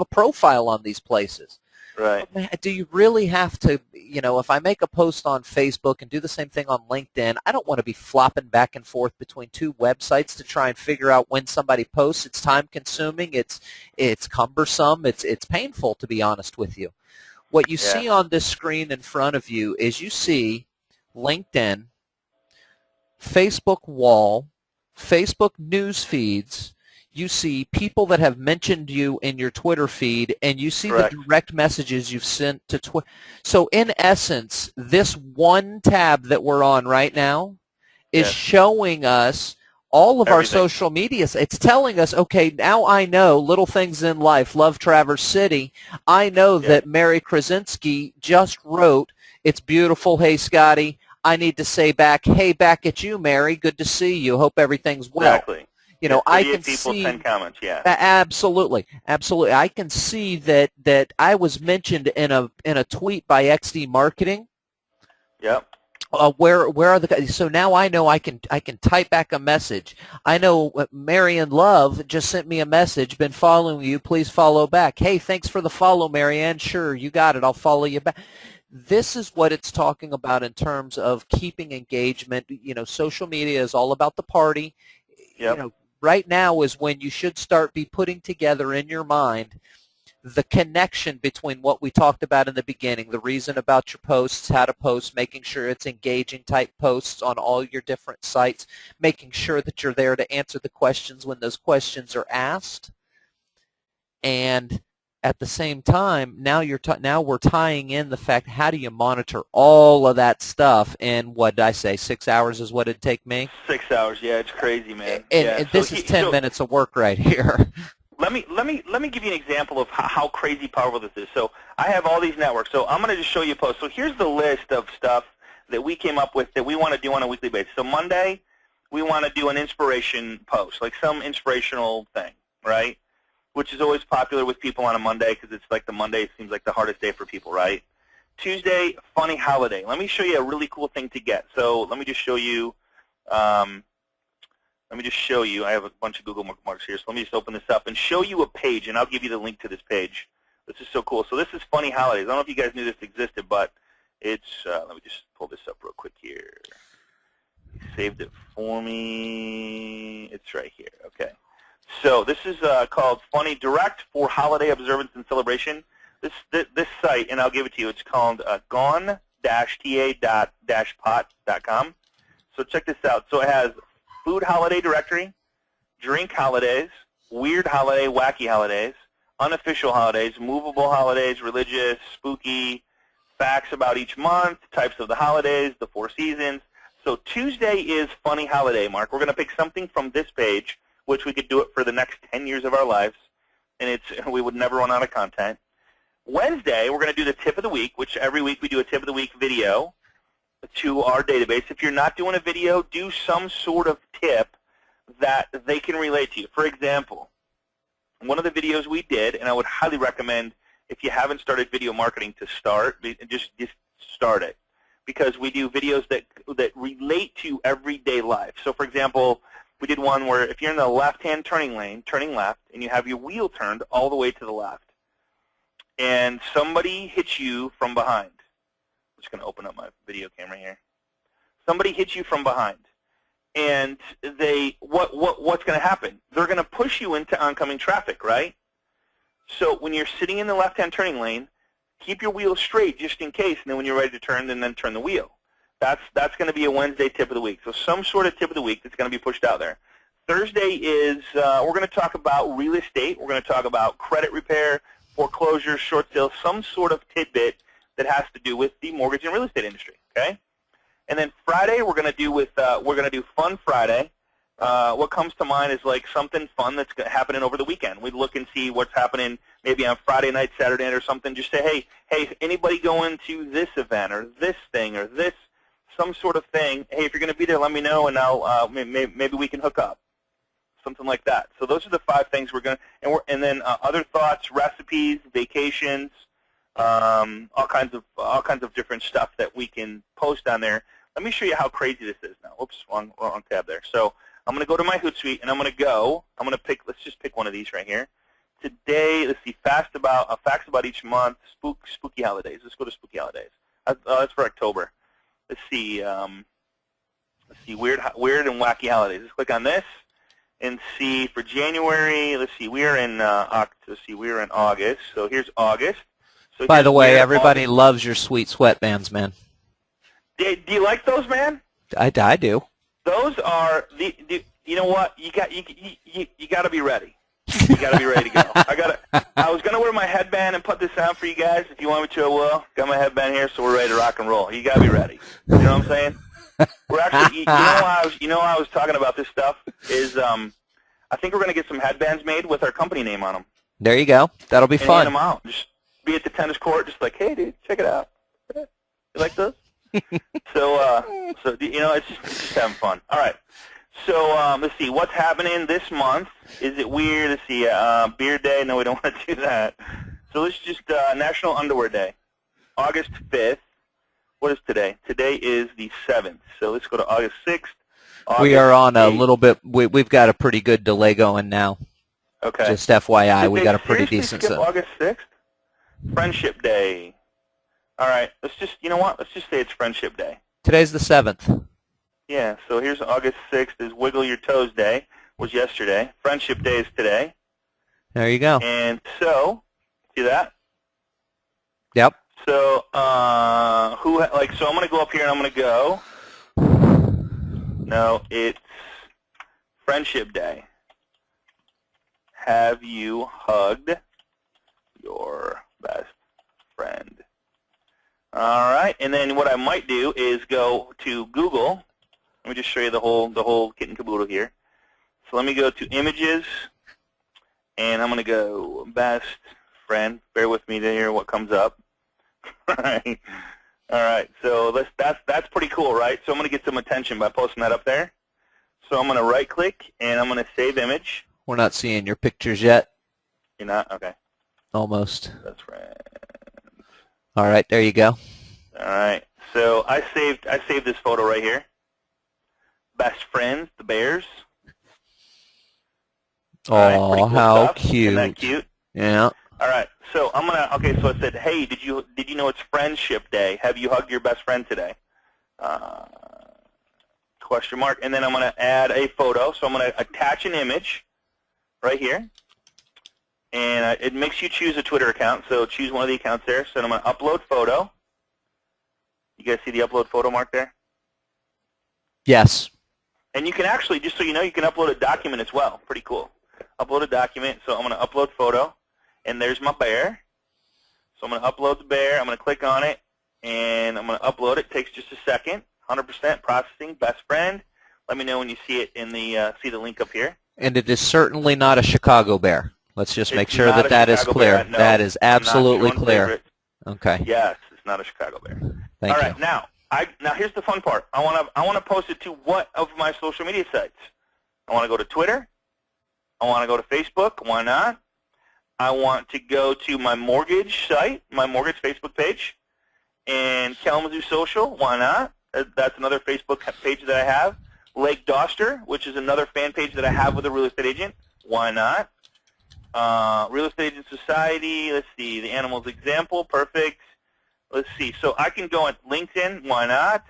[SPEAKER 2] profile on these places.
[SPEAKER 1] Right.
[SPEAKER 2] Do you really have to, if I make a post on Facebook and do the same thing on LinkedIn, I don't want to be flopping back and forth between two websites to try and figure out when somebody posts. It's time-consuming. It's cumbersome. It's painful, to be honest with you. What you see on this screen in front of you is you see LinkedIn, Facebook wall, Facebook news feeds. You see people that have mentioned you in your Twitter feed, and you see the direct messages you've sent to Twitter. So in essence, this one tab that we're on right now is showing us all of our social media. It's telling us, okay, now I know Little Things in Life, Love Traverse City. I know that Mary Krasinski just wrote, "It's beautiful, hey Scotty." I need to say back, "Hey, back at you, Mary. Good to see you. Hope everything's well."
[SPEAKER 1] Exactly.
[SPEAKER 2] I can
[SPEAKER 1] people,
[SPEAKER 2] see
[SPEAKER 1] 10 comments. Yeah.
[SPEAKER 2] Absolutely. I can see that I was mentioned in a tweet by XD Marketing.
[SPEAKER 1] Yep.
[SPEAKER 2] Where are the guys? So now I know I can type back a message. I know Marianne Love just sent me a message. Been following you. Please follow back. Hey, thanks for the follow, Marianne. Sure, you got it. I'll follow you back. This is what it's talking about in terms of keeping engagement. Social media is all about the party.
[SPEAKER 1] Yep.
[SPEAKER 2] Right now is when you should start putting together in your mind the connection between what we talked about in the beginning, the reason about your posts, how to post, making sure it's engaging type posts on all your different sites, making sure that you're there to answer the questions when those questions are asked. And at the same time, now we're tying in the fact, how do you monitor all of that stuff in, what did I say, 6 hours is what it'd take me?
[SPEAKER 1] 6 hours, yeah, it's crazy, man.
[SPEAKER 2] And this is 10 minutes of work right here.
[SPEAKER 1] Let me give you an example of how crazy powerful this is. So I have all these networks. So I'm going to just show you a post. So here's the list of stuff that we came up with that we want to do on a weekly basis. So Monday, we want to do an inspiration post, like some inspirational thing, right? Which is always popular with people on a Monday because it's like the Monday seems like the hardest day for people, right? Tuesday, funny holiday. Let me show you a really cool thing to get. So let me just show you. I have a bunch of Google marks here, so let me just open this up and show you a page, and I'll give you the link to this page. This is so cool. So this is funny holidays. I don't know if you guys knew this existed, but it's. Let me just pull this up real quick here. You saved it for me. It's right here. Okay. So this is called Funny Direct for Holiday Observance and Celebration. This site, and I'll give it to you, it's called gone-ta.pot.com. So check this out. So it has food holiday directory, drink holidays, weird holiday, wacky holidays, unofficial holidays, movable holidays, religious, spooky, facts about each month, types of the holidays, the 4 seasons. So Tuesday is funny holiday, Mark. We're going to pick something from this page, which we could do it for the next 10 years of our lives, and we would never run out of content. Wednesday, we're going to do the tip of the week, which every week we do a tip of the week video to our database. If you're not doing a video, do some sort of tip that they can relate to you. For example, one of the videos we did, and I would highly recommend if you haven't started video marketing to start, just start it, because we do videos that relate to everyday life. So for example, We did one where if you're in the left-hand turning lane, turning left, and you have your wheel turned all the way to the left, and somebody hits you from behind. I'm just going to open up my video camera here. Somebody hits you from behind, and what's going to happen? They're going to push you into oncoming traffic, right? So when you're sitting in the left-hand turning lane, keep your wheel straight just in case, and then when you're ready to turn, then turn the wheel. That's going to be a Wednesday tip of the week. So some sort of tip of the week that's going to be pushed out there. Thursday is we're going to talk about real estate. We're going to talk about credit repair, foreclosure, short sales, some sort of tidbit that has to do with the mortgage and real estate industry. Okay. And then Friday we're going to do Fun Friday. What comes to mind is like something fun that's happening over the weekend. We look and see what's happening maybe on Friday night, Saturday night, or something. Just say, hey, anybody going to this event or this thing or this some sort of thing? Hey, if you're going to be there, let me know, and I'll maybe we can hook up, something like that. So those are the 5 things we're going to, and then other thoughts, recipes, vacations, all kinds of different stuff that we can post on there. Let me show you how crazy this is now. Oops, wrong tab there. So I'm going to go to my Hootsuite, and I'm going to pick, let's just pick one of these right here. Today, let's see, facts about each month, spooky holidays. Let's go to spooky holidays. That's for October. Let's see, weird and wacky holidays. Let's click on this and see for January. Let's see, we are in August. So here's August. So
[SPEAKER 2] by the way, everybody
[SPEAKER 1] August.
[SPEAKER 2] Loves your sweet sweatbands, man.
[SPEAKER 1] Do you like those, man?
[SPEAKER 2] I do.
[SPEAKER 1] Those are you know what? You got to be ready. You got to be ready to go. I was gonna wear my headband and put this on for you guys. If you want me to, I will. Got my headband here, so we're ready to rock and roll. You got to be ready. You know what I'm saying? We're actually. You know why I was talking about this stuff is I think we're gonna get some headbands made with our company name on them.
[SPEAKER 2] There you go. That'll be fun.
[SPEAKER 1] Hand them out. Just be at the tennis court, just like, hey, dude, check it out. You like those? So it's just having fun. All right. So let's see, what's happening this month? Is it weird? Let's see, Beer Day. No, we don't want to do that. So let's just National Underwear Day, August 5th. What is today? Today is the 7th. So let's go to August 6th.
[SPEAKER 2] We are on a little bit. We've got a pretty good delay going now.
[SPEAKER 1] Okay.
[SPEAKER 2] Just FYI,
[SPEAKER 1] Did
[SPEAKER 2] we got a pretty decent
[SPEAKER 1] skip
[SPEAKER 2] set.
[SPEAKER 1] August 6th? Friendship Day. All right. Let's just say it's Friendship Day.
[SPEAKER 2] Today's the 7th.
[SPEAKER 1] Yeah, so here's August 6th is Wiggle Your Toes Day, was yesterday. Friendship Day is today.
[SPEAKER 2] There you go.
[SPEAKER 1] And so, see that?
[SPEAKER 2] Yep.
[SPEAKER 1] So, so I'm going to go up here and I'm going to go. No, it's Friendship Day. Have you hugged your best friend? All right, and then what I might do is go to Google. Let me just show you the whole kit and caboodle here. So let me go to Images, and I'm going to go Best Friend. Bear with me to hear what comes up. All right. So that's pretty cool, right? So I'm going to get some attention by posting that up there. So I'm going to right-click, and I'm going to Save Image.
[SPEAKER 2] We're not seeing your pictures yet.
[SPEAKER 1] You're not? Okay.
[SPEAKER 2] Almost.
[SPEAKER 1] That's right.
[SPEAKER 2] All right, there you go.
[SPEAKER 1] All right. So I saved this photo right here. Best friends, the Bears.
[SPEAKER 2] Oh,
[SPEAKER 1] right, cool
[SPEAKER 2] how
[SPEAKER 1] stuff.
[SPEAKER 2] cute!
[SPEAKER 1] Isn't that cute?
[SPEAKER 2] Yeah.
[SPEAKER 1] All right. So I'm gonna. Okay. So I said, hey, did you know it's Friendship Day? Have you hugged your best friend today? Question mark. And then I'm gonna add a photo. So I'm gonna attach an image right here. And it makes you choose a Twitter account. So choose one of the accounts there. So I'm gonna upload photo. You guys see the upload photo mark there?
[SPEAKER 2] Yes.
[SPEAKER 1] And you can actually, just so you know, you can upload a document as well. Pretty cool. Upload a document. So I'm going to upload photo, and there's my bear. So I'm going to upload the bear. I'm going to click on it, and I'm going to upload it. It takes just a second. 100% processing. Best friend. Let me know when you see it in the see the link up here.
[SPEAKER 2] And it is certainly not a Chicago bear. Let's just make sure that is clear.
[SPEAKER 1] No,
[SPEAKER 2] that is absolutely clear.
[SPEAKER 1] Favorite.
[SPEAKER 2] Okay.
[SPEAKER 1] Yes, it's not a Chicago bear.
[SPEAKER 2] Thank
[SPEAKER 1] All
[SPEAKER 2] you.
[SPEAKER 1] right, now here's the fun part. I want to post it to what of my social media sites? I want to go to Twitter. I want to go to Facebook. Why not? I want to go to my mortgage site, my mortgage Facebook page, and Kalamazoo Social. Why not? That's another Facebook page that I have. Lake Doster, which is another fan page that I have with a real estate agent. Why not? Real Estate Agent Society. Let's see. The Animals Example. Perfect. Let's see. So I can go on LinkedIn. Why not?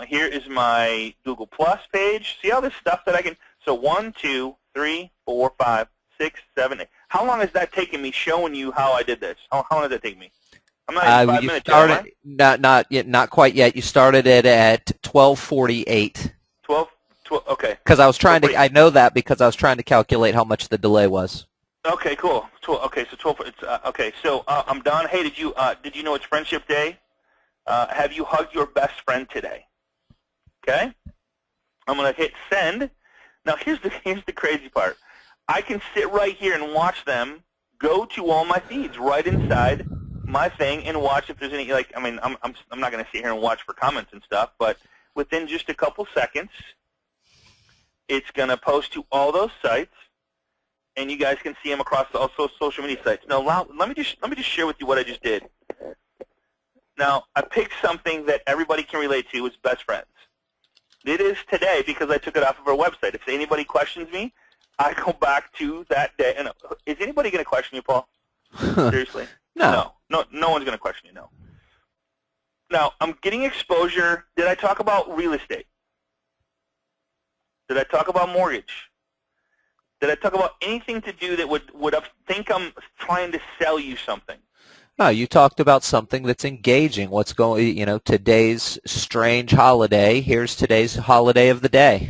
[SPEAKER 1] Here is my Google Plus page. See all this stuff that I can. So 1, 2, 3, 4, 5, 6, 7, 8. How long has that taken me showing you how I did this? How long does that take me? I'm not even 5 minutes
[SPEAKER 2] yet, not yet, not quite yet. You started it at 12:48.
[SPEAKER 1] 12, okay.
[SPEAKER 2] Because I was trying to, I know that because I was trying to calculate how much the delay was.
[SPEAKER 1] Okay, cool. Okay, so 12. It's okay. So I'm done. Hey, did you know it's Friendship Day? Have you hugged your best friend today? Okay. I'm gonna hit send. Now here's the crazy part. I can sit right here and watch them go to all my feeds right inside my thing and watch if there's any, like, I mean, I'm not going to sit here and watch for comments and stuff, but within just a couple seconds, it's going to post to all those sites, and you guys can see them across all social media sites. Now, let me just share with you what I just did. Now, I picked something that everybody can relate to. It's best friends. It is today because I took it off of our website. If anybody questions me, I go back to that day. And is anybody going to question you, Paul? Seriously?
[SPEAKER 2] No.
[SPEAKER 1] No one's going to question you, no. Now, I'm getting exposure. Did I talk about real estate? Did I talk about mortgage? Did I talk about anything to do that would think I'm trying to sell you something?
[SPEAKER 2] No, you talked about something that's engaging. What's going, today's strange holiday. Here's today's holiday of the day.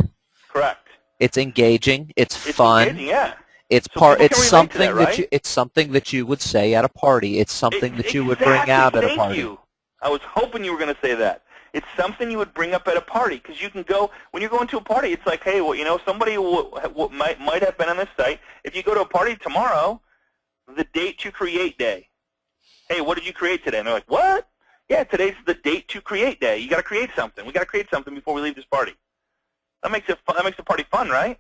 [SPEAKER 1] Correct.
[SPEAKER 2] It's engaging. It's fun.
[SPEAKER 1] Engaging, yeah.
[SPEAKER 2] It's
[SPEAKER 1] so
[SPEAKER 2] It's something
[SPEAKER 1] right?
[SPEAKER 2] It's something that you would say at a party. It's something that you would bring out at a party.
[SPEAKER 1] Thank you. I was hoping you were going to say that. It's something you would bring up at a party because you can go when you're going to a party. It's like, hey, well, somebody might have been on this site. If you go to a party tomorrow, the date to create day. Hey, what did you create today? And they're like, what? Yeah, today's the date to create day. You got to create something. We got to create something before we leave this party. That makes it fun. That makes the party fun, right?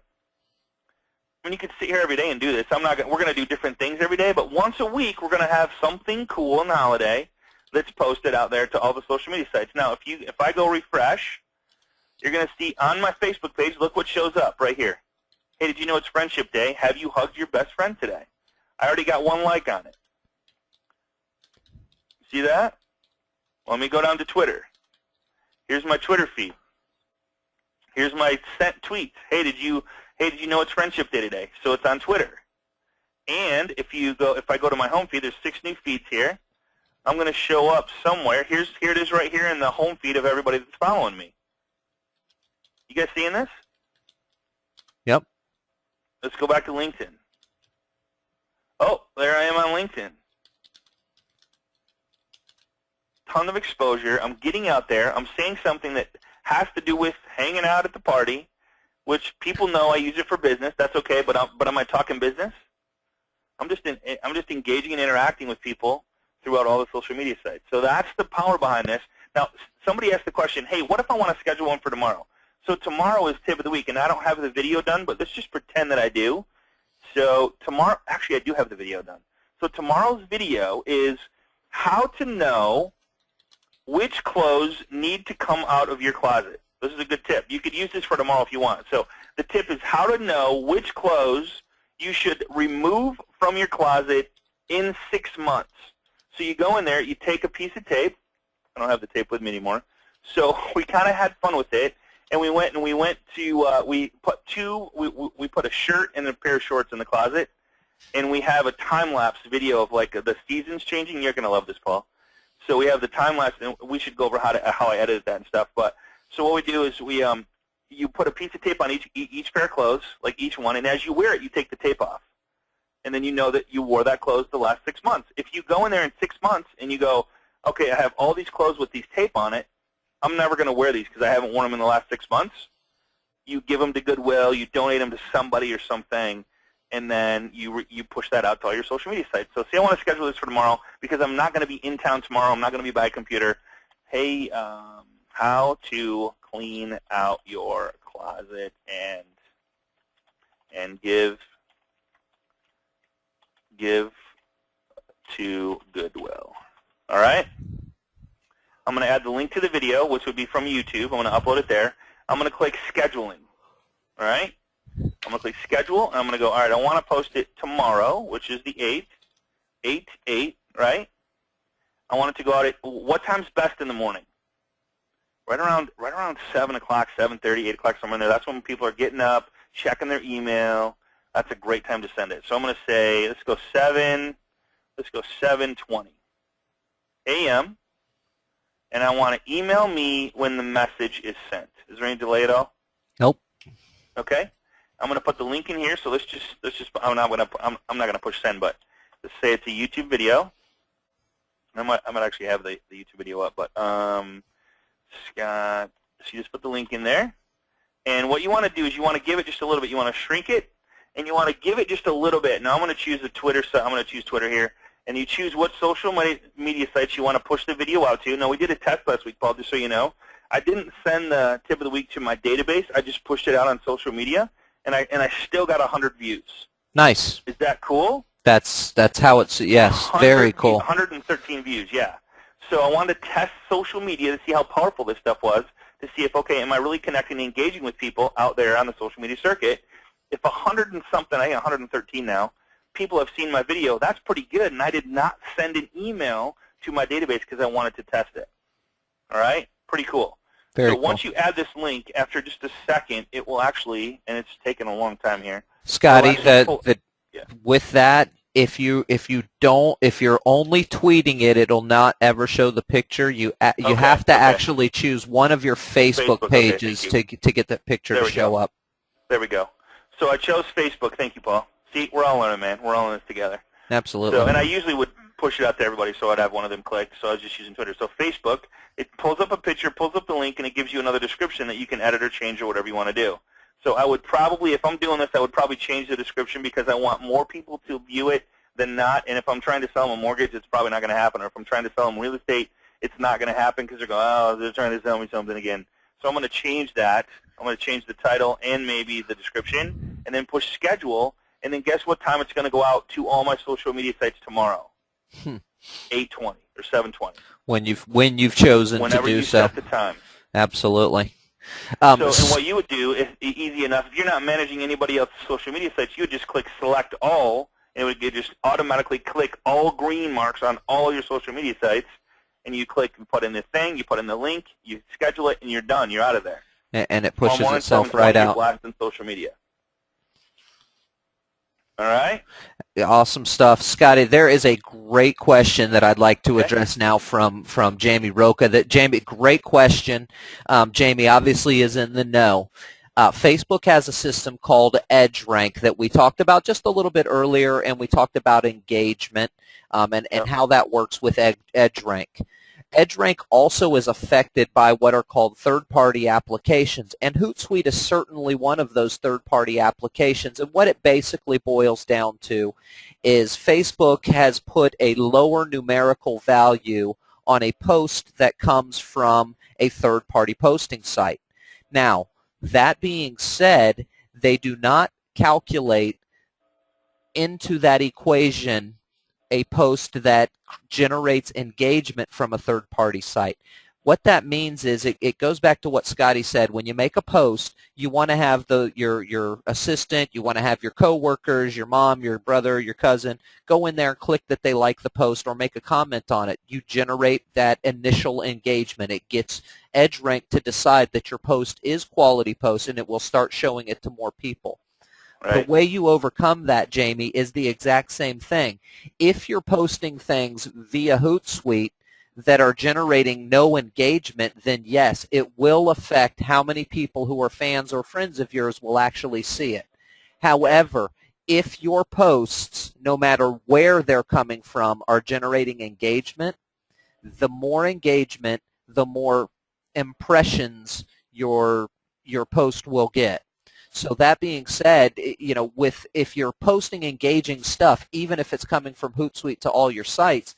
[SPEAKER 1] I mean, you could sit here every day and do this. We're going to do different things every day, but once a week we're going to have something cool on the holiday that's posted out there to all the social media sites. Now, if I go refresh, you're going to see on my Facebook page, look what shows up right here. Hey, did you know it's Friendship Day? Have you hugged your best friend today? I already got 1 like on it. See that? Let me go down to Twitter. Here's my Twitter feed. Here's my sent tweets. Hey, did you know it's Friendship Day today? So it's on Twitter. And if I go to my home feed, there's 6 new feeds here. I'm going to show up somewhere. Here it is right here in the home feed of everybody that's following me. You guys seeing this?
[SPEAKER 2] Yep.
[SPEAKER 1] Let's go back to LinkedIn. Oh, there I am on LinkedIn. Ton of exposure. I'm getting out there. I'm saying something that has to do with hanging out at the party, which people know I use it for business. That's okay, but am I talking business? I'm just engaging and interacting with people throughout all the social media sites. So that's the power behind this. Now, somebody asked the question, hey, what if I want to schedule one for tomorrow? So tomorrow is tip of the week, and I don't have the video done, but let's just pretend that I do. So tomorrow, actually, I do have the video done. So tomorrow's video is how to know which clothes need to come out of your closet. This is a good tip. You could use this for tomorrow if you want. So the tip is how to know which clothes you should remove from your closet in 6 months. So you go in there, you take a piece of tape. I don't have the tape with me anymore. So we kind of had fun with it, and we went to we put a shirt and a pair of shorts in the closet, and we have a time-lapse video of like the seasons changing. You're gonna love this, Paul. So we have the time-lapse, and we should go over how I edited that and stuff. But so what we do is you put a piece of tape on each pair of clothes, like each one, and as you wear it, you take the tape off. And then you know that you wore that clothes the last 6 months. If you go in there in 6 months and you go, okay, I have all these clothes with these tape on it, I'm never going to wear these because I haven't worn them in the last 6 months. You give them to Goodwill, you donate them to somebody or something, and then you push that out to all your social media sites. So see, I want to schedule this for tomorrow because I'm not going to be in town tomorrow. I'm not going to be by a computer. Hey, how to clean out your closet and give to Goodwill. All right? I'm going to add the link to the video, which would be from YouTube. I'm going to upload it there. I'm going to click scheduling. All right? I'm going to click schedule, and I'm going to go, all right, I want to post it tomorrow, which is the 8th, 8/8, right? I want it to go out at, what time's best in the morning? Right around 7 o'clock, 7:30, 8 o'clock, somewhere in there. That's when people are getting up, checking their email. That's a great time to send it. So I'm going to say, let's go 7:20 a.m., and I want to email me when the message is sent. Is there any delay at all?
[SPEAKER 2] Nope.
[SPEAKER 1] Okay. I'm going to put the link in here. So let's just I'm not going to push send, but let's say it's a YouTube video. I might actually have the YouTube video up, but Scott, so you just put the link in there. And what you want to do is you want to give it just a little bit. You want to shrink it, and you want to give it just a little bit. Now I'm going to choose the Twitter. So I'm going to choose Twitter here, and you choose what social media sites you want to push the video out to. Now we did a test last week, Paul, just so you know. I didn't send the tip of the week to my database. I just pushed it out on social media, and I still got 100 views.
[SPEAKER 2] Nice.
[SPEAKER 1] Is that cool?
[SPEAKER 2] That's how it's, yes, very cool.
[SPEAKER 1] 113 views, yeah. So I wanted to test social media to see how powerful this stuff was, to see if, okay, am I really connecting and engaging with people out there on the social media circuit? If 100 and something, I think 113 now, people have seen my video, that's pretty good, and I did not send an email to my database because I wanted to test it. All right? Pretty cool.
[SPEAKER 2] Very
[SPEAKER 1] so
[SPEAKER 2] cool.
[SPEAKER 1] Once you add this link, after just a second, it will actually, and it's taken a long time here.
[SPEAKER 2] Scotty,
[SPEAKER 1] Yeah.
[SPEAKER 2] with that, if you're only tweeting it, it'll not ever show the picture. You have to actually choose one of your Facebook pages to get that picture to show up.
[SPEAKER 1] There we go. So I chose Facebook. Thank you, Paul. See, we're all learning, man. We're all in this together.
[SPEAKER 2] Absolutely.
[SPEAKER 1] So, and I usually would push it out to everybody, so I'd have one of them clicked. So I was just using Twitter. So Facebook, it pulls up a picture, pulls up the link, and it gives you another description that you can edit or change or whatever you want to do. So I would probably, if I'm doing this, I would probably change the description because I want more people to view it than not. And if I'm trying to sell them a mortgage, it's probably not going to happen. Or if I'm trying to sell them real estate, it's not going to happen because they're going, oh, they're trying to sell me something again. So I'm going to change that. I'm going to change the title and maybe the description, and then push schedule. And then guess what time it's going to go out to all my social media sites tomorrow? 8:20 or 7:20.
[SPEAKER 2] When you've chosen
[SPEAKER 1] Whenever
[SPEAKER 2] to do
[SPEAKER 1] you
[SPEAKER 2] so.
[SPEAKER 1] set the time.
[SPEAKER 2] Absolutely.
[SPEAKER 1] And what you would do, is easy enough, if you're not managing anybody else's social media sites, you would just click select all, and it would just automatically click all green marks on all your social media sites, and you click and put in the thing, you put in the link, you schedule it, and you're done. You're out of there.
[SPEAKER 2] And it pushes itself right out.
[SPEAKER 1] Blast in social media. All right?
[SPEAKER 2] Awesome stuff. Scotty, there is a great question that I'd like to address now from Jamie Roca. Jamie, great question. Jamie obviously is in the know. Facebook has a system called EdgeRank that we talked about just a little bit earlier, and we talked about engagement and how that works with EdgeRank. EdgeRank also is affected by what are called third-party applications, and Hootsuite is certainly one of those third-party applications. And what it basically boils down to is Facebook has put a lower numerical value on a post that comes from a third-party posting site. Now, that being said, they do not calculate into that equation a post that generates engagement from a third-party site. What that means is it goes back to what Scotty said. When you make a post, you want to have your assistant, you want to have your coworkers, your mom, your brother, your cousin, go in there and click that they like the post or make a comment on it. You generate that initial engagement. It gets EdgeRank to decide that your post is quality post, and it will start showing it to more people. Right. The way you overcome that, Jamie, is the exact same thing. If you're posting things via Hootsuite that are generating no engagement, then yes, it will affect how many people who are fans or friends of yours will actually see it. However, if your posts, no matter where they're coming from, are generating engagement, the more engagement, the more impressions your post will get. So that being said, if you're posting engaging stuff, even if it's coming from Hootsuite to all your sites,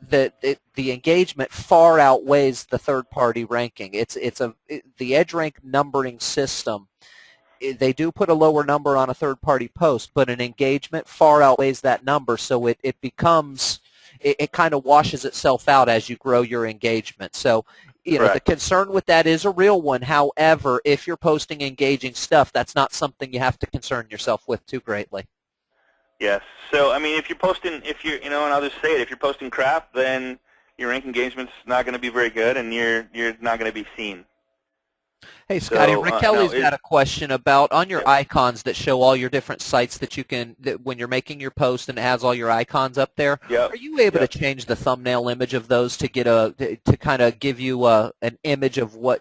[SPEAKER 2] the engagement far outweighs the third-party ranking. The EdgeRank numbering system. They do put a lower number on a third-party post, but an engagement far outweighs that number. So it becomes it kind of washes itself out as you grow your engagement. So You know, the concern with that is a real one. However, if you're posting engaging stuff, that's not something you have to concern yourself with too greatly.
[SPEAKER 1] Yes. So, I mean, if you're posting, and I'll just say it, if you're posting crap, then your rank engagement's not going to be very good, and you're not going to be seen.
[SPEAKER 2] Hey, Scotty, Rick Kelly's got a question about on your icons that show all your different sites that you can, when you're making your post and it has all your icons up there, are you able to change the thumbnail image of those to get to kind of give you an image of what,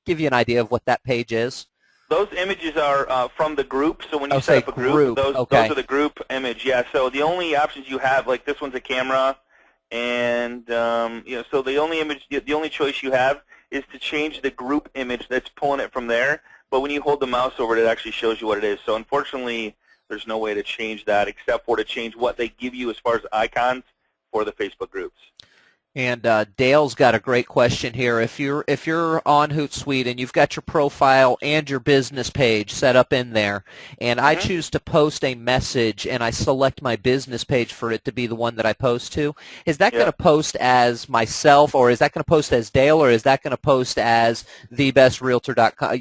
[SPEAKER 2] give you an idea of what that page is?
[SPEAKER 1] Those images are from the group, so when you set up a group, those are the group image. Yeah, so the only options you have, like this one's a camera, and so the only choice you have is to change the group image that's pulling it from there. But when you hold the mouse over it, it actually shows you what it is. So unfortunately, there's no way to change that except for to change what they give you as far as icons for the Facebook groups.
[SPEAKER 2] And Dale's got a great question here. If you're on Hootsuite and you've got your profile and your business page set up in there, and I choose to post a message and I select my business page for it to be the one that I post to, is that going to post as myself, or is that going to post as Dale, or is that going to post as thebestrealtor.com?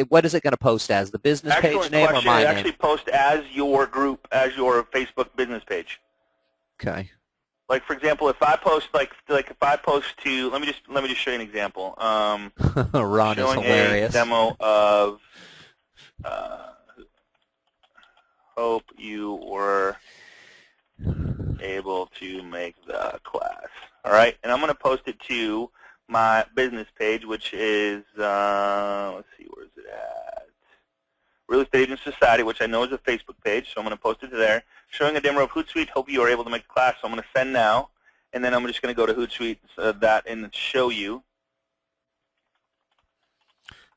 [SPEAKER 2] What is it going to post as? The business page name or my name?
[SPEAKER 1] It actually posts as your group, as your Facebook business page.
[SPEAKER 2] Okay.
[SPEAKER 1] Like, for example, if I post if I post to, let me just show you an example.
[SPEAKER 2] Ron is hilarious.
[SPEAKER 1] A demo of hope you were able to make the class. All right, and I'm going to post it to my business page, which is let's see, where is it at? Real Estate Agent Society, which I know is a Facebook page, so I'm going to post it to there. Showing a demo of Hootsuite, hope you are able to make a class. So I'm going to send now, and then I'm just going to go to Hootsuite and show you.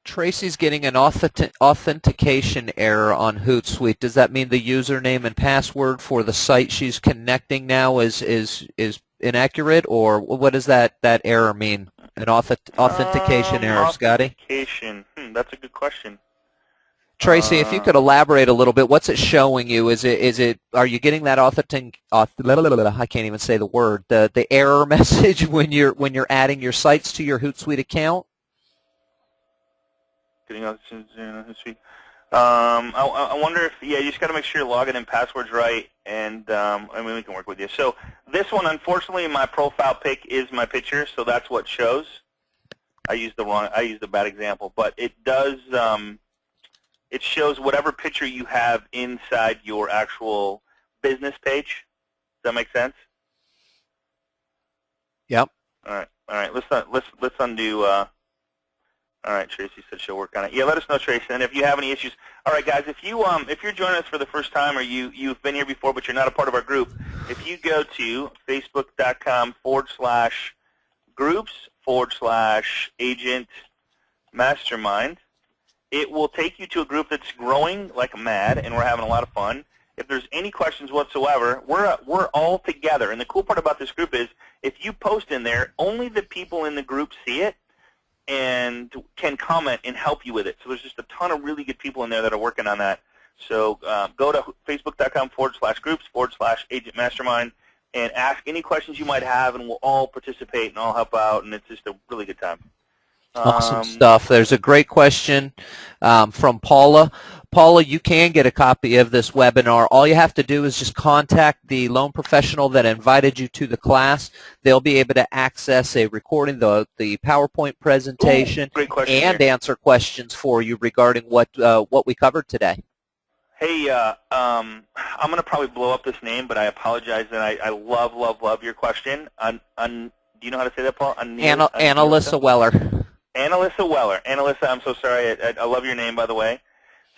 [SPEAKER 2] Tracy's getting an authentication error on Hootsuite. Does that mean the username and password for the site she's connecting now is inaccurate, or what does that error mean? An authentication error, Scotty?
[SPEAKER 1] Authentication. That's a good question.
[SPEAKER 2] Tracy, if you could elaborate a little bit, what's it showing you? Are you getting that I can't even say the word, the error message when you're adding your sites to your Hootsuite account?
[SPEAKER 1] Getting Hootsuite. I wonder if, you just got to make sure your login and password's right, and I mean, we can work with you. So this one, unfortunately, my profile pic is my picture, so that's what shows. I used the bad example, but it does. It shows whatever picture you have inside your actual business page. Does that make sense?
[SPEAKER 2] Yep.
[SPEAKER 1] All right. Let's undo. All right, Tracy said she'll work on it. Yeah, let us know, Tracy. And if you have any issues, all right, guys. If you're joining us for the first time, or you've been here before but you're not a part of our group, if you go to facebook.com/groups/agent mastermind. It will take you to a group that's growing like mad, and we're having a lot of fun. If there's any questions whatsoever, we're all together. And the cool part about this group is if you post in there, only the people in the group see it and can comment and help you with it. So there's just a ton of really good people in there that are working on that. So go to facebook.com/groups/agent mastermind and ask any questions you might have, and we'll all participate and all help out, and it's just a really good time.
[SPEAKER 2] Awesome stuff. There's a great question from Paula. Paula, you can get a copy of this webinar. All you have to do is just contact the loan professional that invited you to the class. They'll be able to access a recording, the PowerPoint presentation, and answer questions for you regarding what we covered today.
[SPEAKER 1] Hey, I'm going to probably blow up this name, but I apologize, and I love your question. Do you know how to say that, Paul?
[SPEAKER 2] Annalisa Weller.
[SPEAKER 1] Annalisa Weller. Annalisa, I'm so sorry. I love your name, by the way.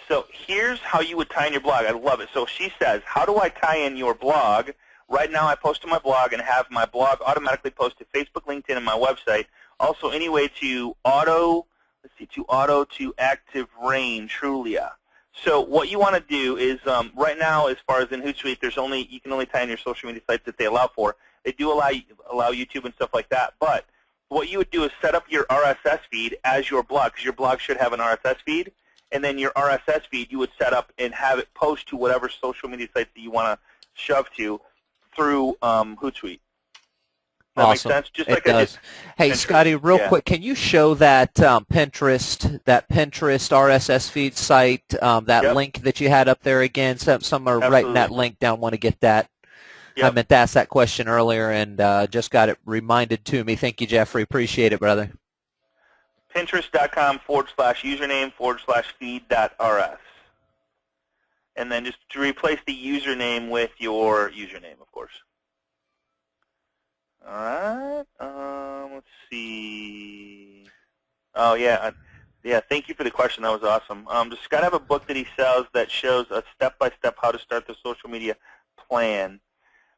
[SPEAKER 1] So here's how you would tie in your blog. I love it. So she says, how do I tie in your blog? Right now I post to my blog and have my blog automatically post to Facebook, LinkedIn, and my website. Also, any way to to active rain, Trulia. So what you want to do is right now, as far as in Hootsuite, you can only tie in your social media sites that they allow for. They do allow YouTube and stuff like that, but what you would do is set up your RSS feed as your blog, because your blog should have an RSS feed, and then your RSS feed you would set up and have it post to whatever social media sites that you want to shove to through Hootsuite. that make
[SPEAKER 2] Awesome.
[SPEAKER 1] sense? Just
[SPEAKER 2] It
[SPEAKER 1] like I did
[SPEAKER 2] does. Hey,
[SPEAKER 1] Pinterest.
[SPEAKER 2] Scotty, real
[SPEAKER 1] Yeah.
[SPEAKER 2] quick, can you show that Pinterest RSS feed site, that
[SPEAKER 1] Yep.
[SPEAKER 2] link that you had up there again? Some are writing that
[SPEAKER 1] Absolutely.
[SPEAKER 2] link down, want to get that. I
[SPEAKER 1] Yep.
[SPEAKER 2] meant to ask that question earlier and just got it reminded to me. Thank you, Jeffrey. Appreciate it, brother.
[SPEAKER 1] Pinterest.com/username/feed.rs. And then just to replace the username with your username, of course. All right. Let's see. Oh, yeah. Yeah, thank you for the question. That was awesome. Does Scott have a book that he sells that shows a step-by-step how to start the social media plan?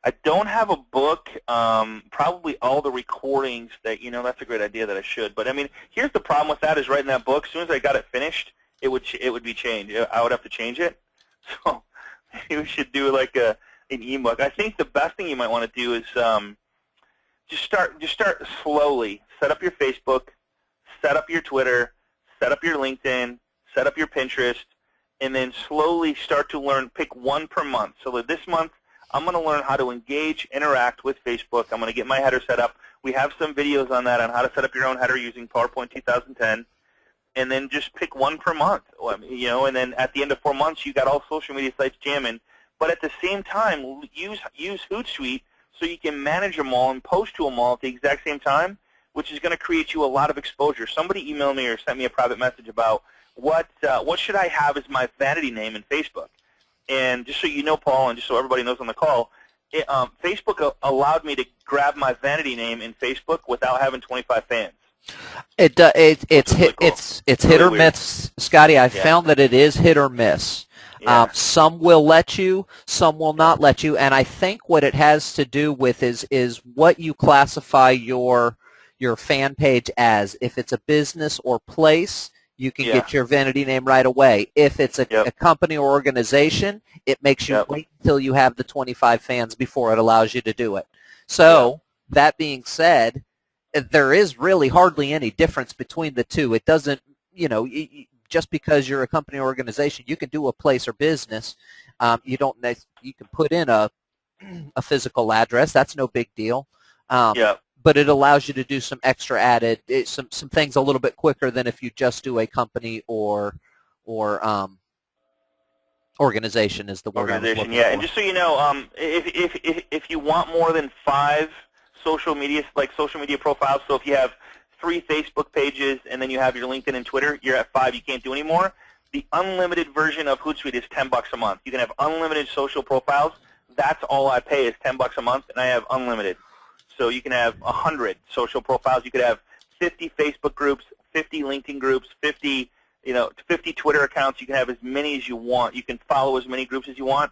[SPEAKER 1] I don't have a book. Probably all the recordings that, that's a great idea that I should. But, I mean, here's the problem with that is writing that book, as soon as I got it finished, it would be changed. I would have to change it. So maybe we should do like an ebook. I think the best thing you might want to do is just start slowly. Set up your Facebook, set up your Twitter, set up your LinkedIn, set up your Pinterest, and then slowly start to learn. Pick one per month. So that this month, I'm going to learn how to engage, interact with Facebook. I'm going to get my header set up. We have some videos on that, on how to set up your own header using PowerPoint 2010. And then just pick one per month, and then at the end of 4 months, you got all social media sites jamming. But at the same time, use Hootsuite so you can manage them all and post to them all at the exact same time, which is going to create you a lot of exposure. Somebody emailed me or sent me a private message about what should I have as my vanity name in Facebook. And just so you know, Paul, and just so everybody knows on the call, Facebook allowed me to grab my vanity name in Facebook without having 25 fans.
[SPEAKER 2] It's
[SPEAKER 1] really cool.
[SPEAKER 2] hit or
[SPEAKER 1] weird.
[SPEAKER 2] miss, Scotty. I
[SPEAKER 1] Yeah.
[SPEAKER 2] found that it is hit or miss.
[SPEAKER 1] Yeah.
[SPEAKER 2] Some will let you, some will not let you, and I think what it has to do with is what you classify your fan page as. If it's a business or place, you can
[SPEAKER 1] Yeah.
[SPEAKER 2] get your vanity name right away. If it's a
[SPEAKER 1] Yep.
[SPEAKER 2] company or organization, it makes you
[SPEAKER 1] Yep.
[SPEAKER 2] wait until you have the 25 fans before it allows you to do it. So, that being said, there is really hardly any difference between the two. It doesn't, just because you're a company or organization, you can do a place or business. You can put in a physical address. That's no big deal.
[SPEAKER 1] Yeah.
[SPEAKER 2] But it allows you to do some extra added, some things a little bit quicker than if you just do a company or organization is the word I was looking
[SPEAKER 1] Yeah.
[SPEAKER 2] for.
[SPEAKER 1] And just so you know, if you want more than 5 social media profiles, so if you have 3 Facebook pages and then you have your LinkedIn and Twitter, you're at 5. You can't do any more. The unlimited version of Hootsuite is $10 a month. You can have unlimited social profiles. That's all I pay is $10 a month, and I have unlimited. So you can have 100 social profiles. You could have 50 Facebook groups, 50 LinkedIn groups, 50 Twitter accounts. You can have as many as you want. You can follow as many groups as you want.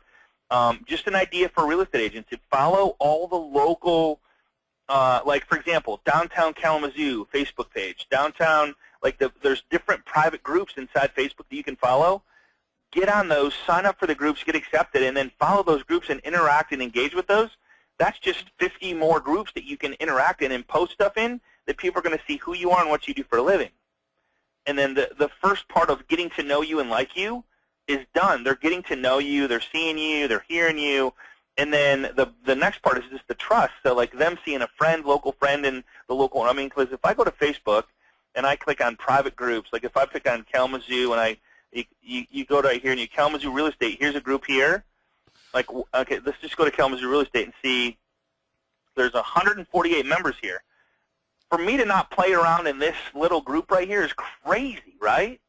[SPEAKER 1] Just an idea for real estate agents: to follow all the local. Like, for example, Downtown Kalamazoo Facebook page. Downtown, there's different private groups inside Facebook that you can follow. Get on those, sign up for the groups, get accepted, and then follow those groups and interact and engage with those. That's just 50 more groups that you can interact in and post stuff in that people are going to see who you are and what you do for a living. And then the first part of getting to know you and like you is done. They're getting to know you, they're seeing you, they're hearing you. And then the next part is just the trust. So like them seeing a friend, local friend in the local, because if I go to Facebook and I click on private groups, like if I pick on Kalamazoo and you go right here and you Kalamazoo Real Estate, here's a group here. Like, okay, let's just go to Kalamazoo Real Estate and see there's 148 members here. For me to not play around in this little group right here is crazy, right?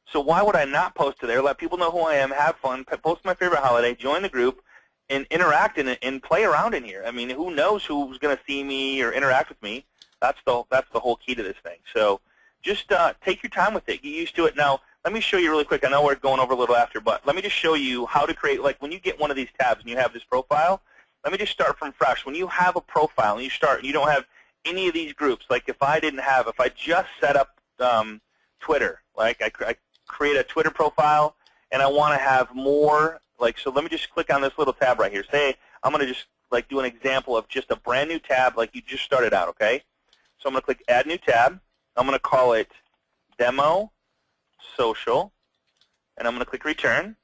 [SPEAKER 1] So why would I not post to there, let people know who I am, have fun, post my favorite holiday, join the group, and interact in it and play around in here? I mean, who knows who's going to see me or interact with me? That's the whole key to this thing. So just take your time with it. Get used to it. Now, let me show you really quick. I know we're going over a little after, but let me just show you how to create, like when you get one of these tabs and you have this profile, let me just start from fresh. When you have a profile and you start and you don't have any of these groups, like if I just set up Twitter, like I create a Twitter profile and I want to have more, so let me just click on this little tab right here. Say I'm going to just do an example of just a brand new tab like you just started out, okay? So I'm going to click Add New Tab. I'm going to call it Demo Social, and I'm going to click Return.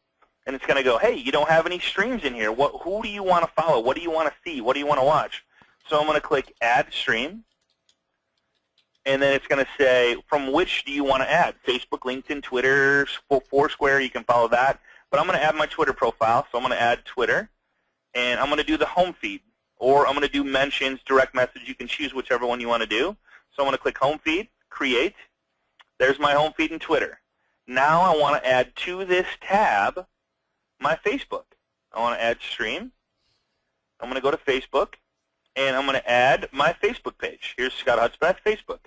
[SPEAKER 1] And it's going to go, hey, you don't have any streams in here. Who do you want to follow? What do you want to see? What do you want to watch? So I'm going to click Add Stream. And then it's going to say, from which do you want to add? Facebook, LinkedIn, Twitter, Foursquare, you can follow that. But I'm going to add my Twitter profile, so I'm going to add Twitter. And I'm going to do the home feed. Or I'm going to do mentions, direct message. You can choose whichever one you want to do. So I'm going to click Home Feed, Create. There's my home feed in Twitter. Now I want to add to this tab my Facebook. I want to add Stream. I'm going to go to Facebook. And I'm going to add my Facebook page. Here's Scott Hudspeth, Facebook.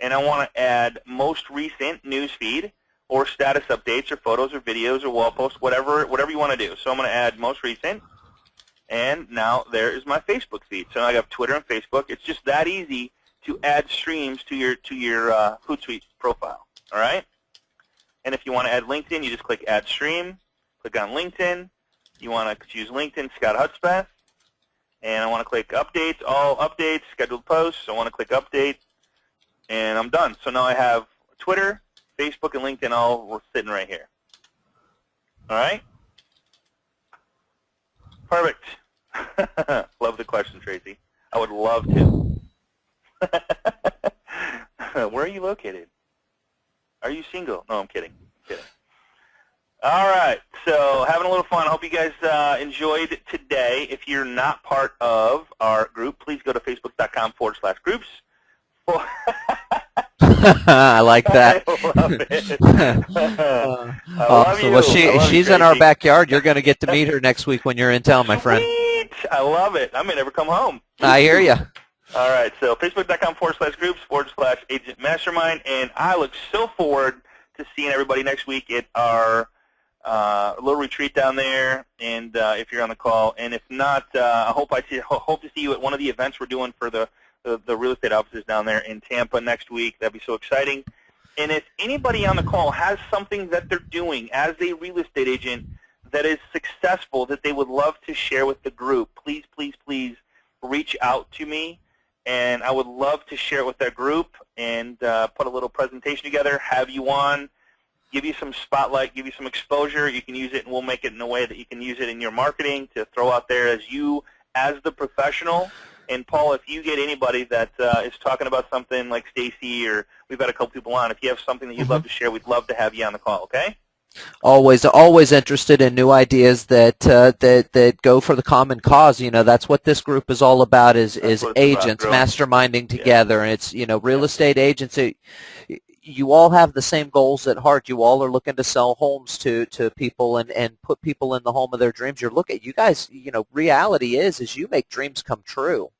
[SPEAKER 1] And I want to add most recent news feed or status updates or photos or videos or wall posts, whatever you want to do. So I'm going to add most recent. And now there is my Facebook feed. So I have Twitter and Facebook. It's just that easy to add streams to your Hootsuite profile. All right? And if you want to add LinkedIn, you just click Add Stream. Click on LinkedIn. You want to choose LinkedIn, Scott Hudspeth. And I want to click Updates, All Updates, Scheduled Posts. So I want to click Update. And I'm done. So now I have Twitter, Facebook, and LinkedIn all sitting right here. All right? Perfect. Love the question, Tracy. I would love to. Where are you located? Are you single? No, I'm kidding. All right. So having a little fun. I hope you guys enjoyed today. If you're not part of our group, please go to facebook.com/groups.
[SPEAKER 2] I like that.
[SPEAKER 1] I love it. I love you.
[SPEAKER 2] Well, she's in our backyard. You're going to get to meet her next week when you're in town, my friend.
[SPEAKER 1] Sweet. I love it. I may never come home.
[SPEAKER 2] I hear you.
[SPEAKER 1] All right. So facebook.com/groups/agent mastermind. And I look so forward to seeing everybody next week at our little retreat down there. And if you're on the call, and if not, I hope to see you at one of the events we're doing for the real estate offices down there in Tampa next week. That'd be so exciting. And if anybody on the call has something that they're doing as a real estate agent that is successful that they would love to share with the group, please, please, please reach out to me. And I would love to share it with that group and put a little presentation together, have you on, give you some spotlight, give you some exposure. You can use it, and we'll make it in a way that you can use it in your marketing to throw out there as the professional. And Paul, if you get anybody that is talking about something like Stacy, or we've had a couple people on, if you have something that you'd love to share, we'd love to have you on the call, okay?
[SPEAKER 2] Always interested in new ideas that go for the common cause. You know, that's what this group is all about, is agents masterminding together. And it's, real estate agents, you all have the same goals at heart. You all are looking to sell homes to people and put people in the home of their dreams. You guys, reality is you make dreams come true.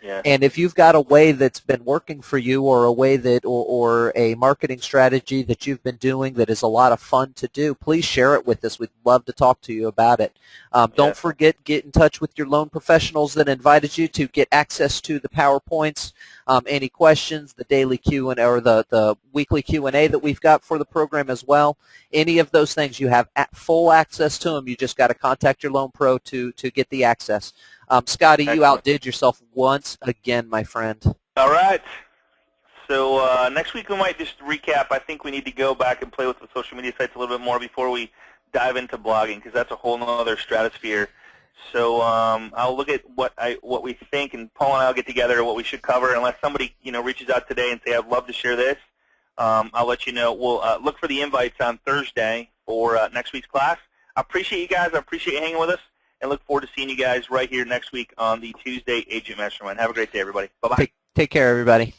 [SPEAKER 1] Yeah.
[SPEAKER 2] And if you've got a way that's been working for you, or a way that, or a marketing strategy that you've been doing that is a lot of fun to do, please share it with us. We'd love to talk to you about it. Don't forget, get in touch with your loan professionals that invited you to get access to the PowerPoints, any questions, the daily Q&A or the weekly Q&A that we've got for the program as well. Any of those things, you have full access to them. You just got to contact your loan pro to get the access. Scotty, you outdid yourself once again, my friend.
[SPEAKER 1] All right. So next week we might just recap. I think we need to go back and play with the social media sites a little bit more before we dive into blogging, because that's a whole other stratosphere. So I'll look at what we think, and Paul and I will get together what we should cover. Unless somebody reaches out today and say, I'd love to share this, I'll let you know. We'll look for the invites on Thursday for next week's class. I appreciate you guys. I appreciate you hanging with us, and look forward to seeing you guys right here next week on the Tuesday Agent Mastermind. Have a great day, everybody. Bye-bye.
[SPEAKER 2] Take care, everybody.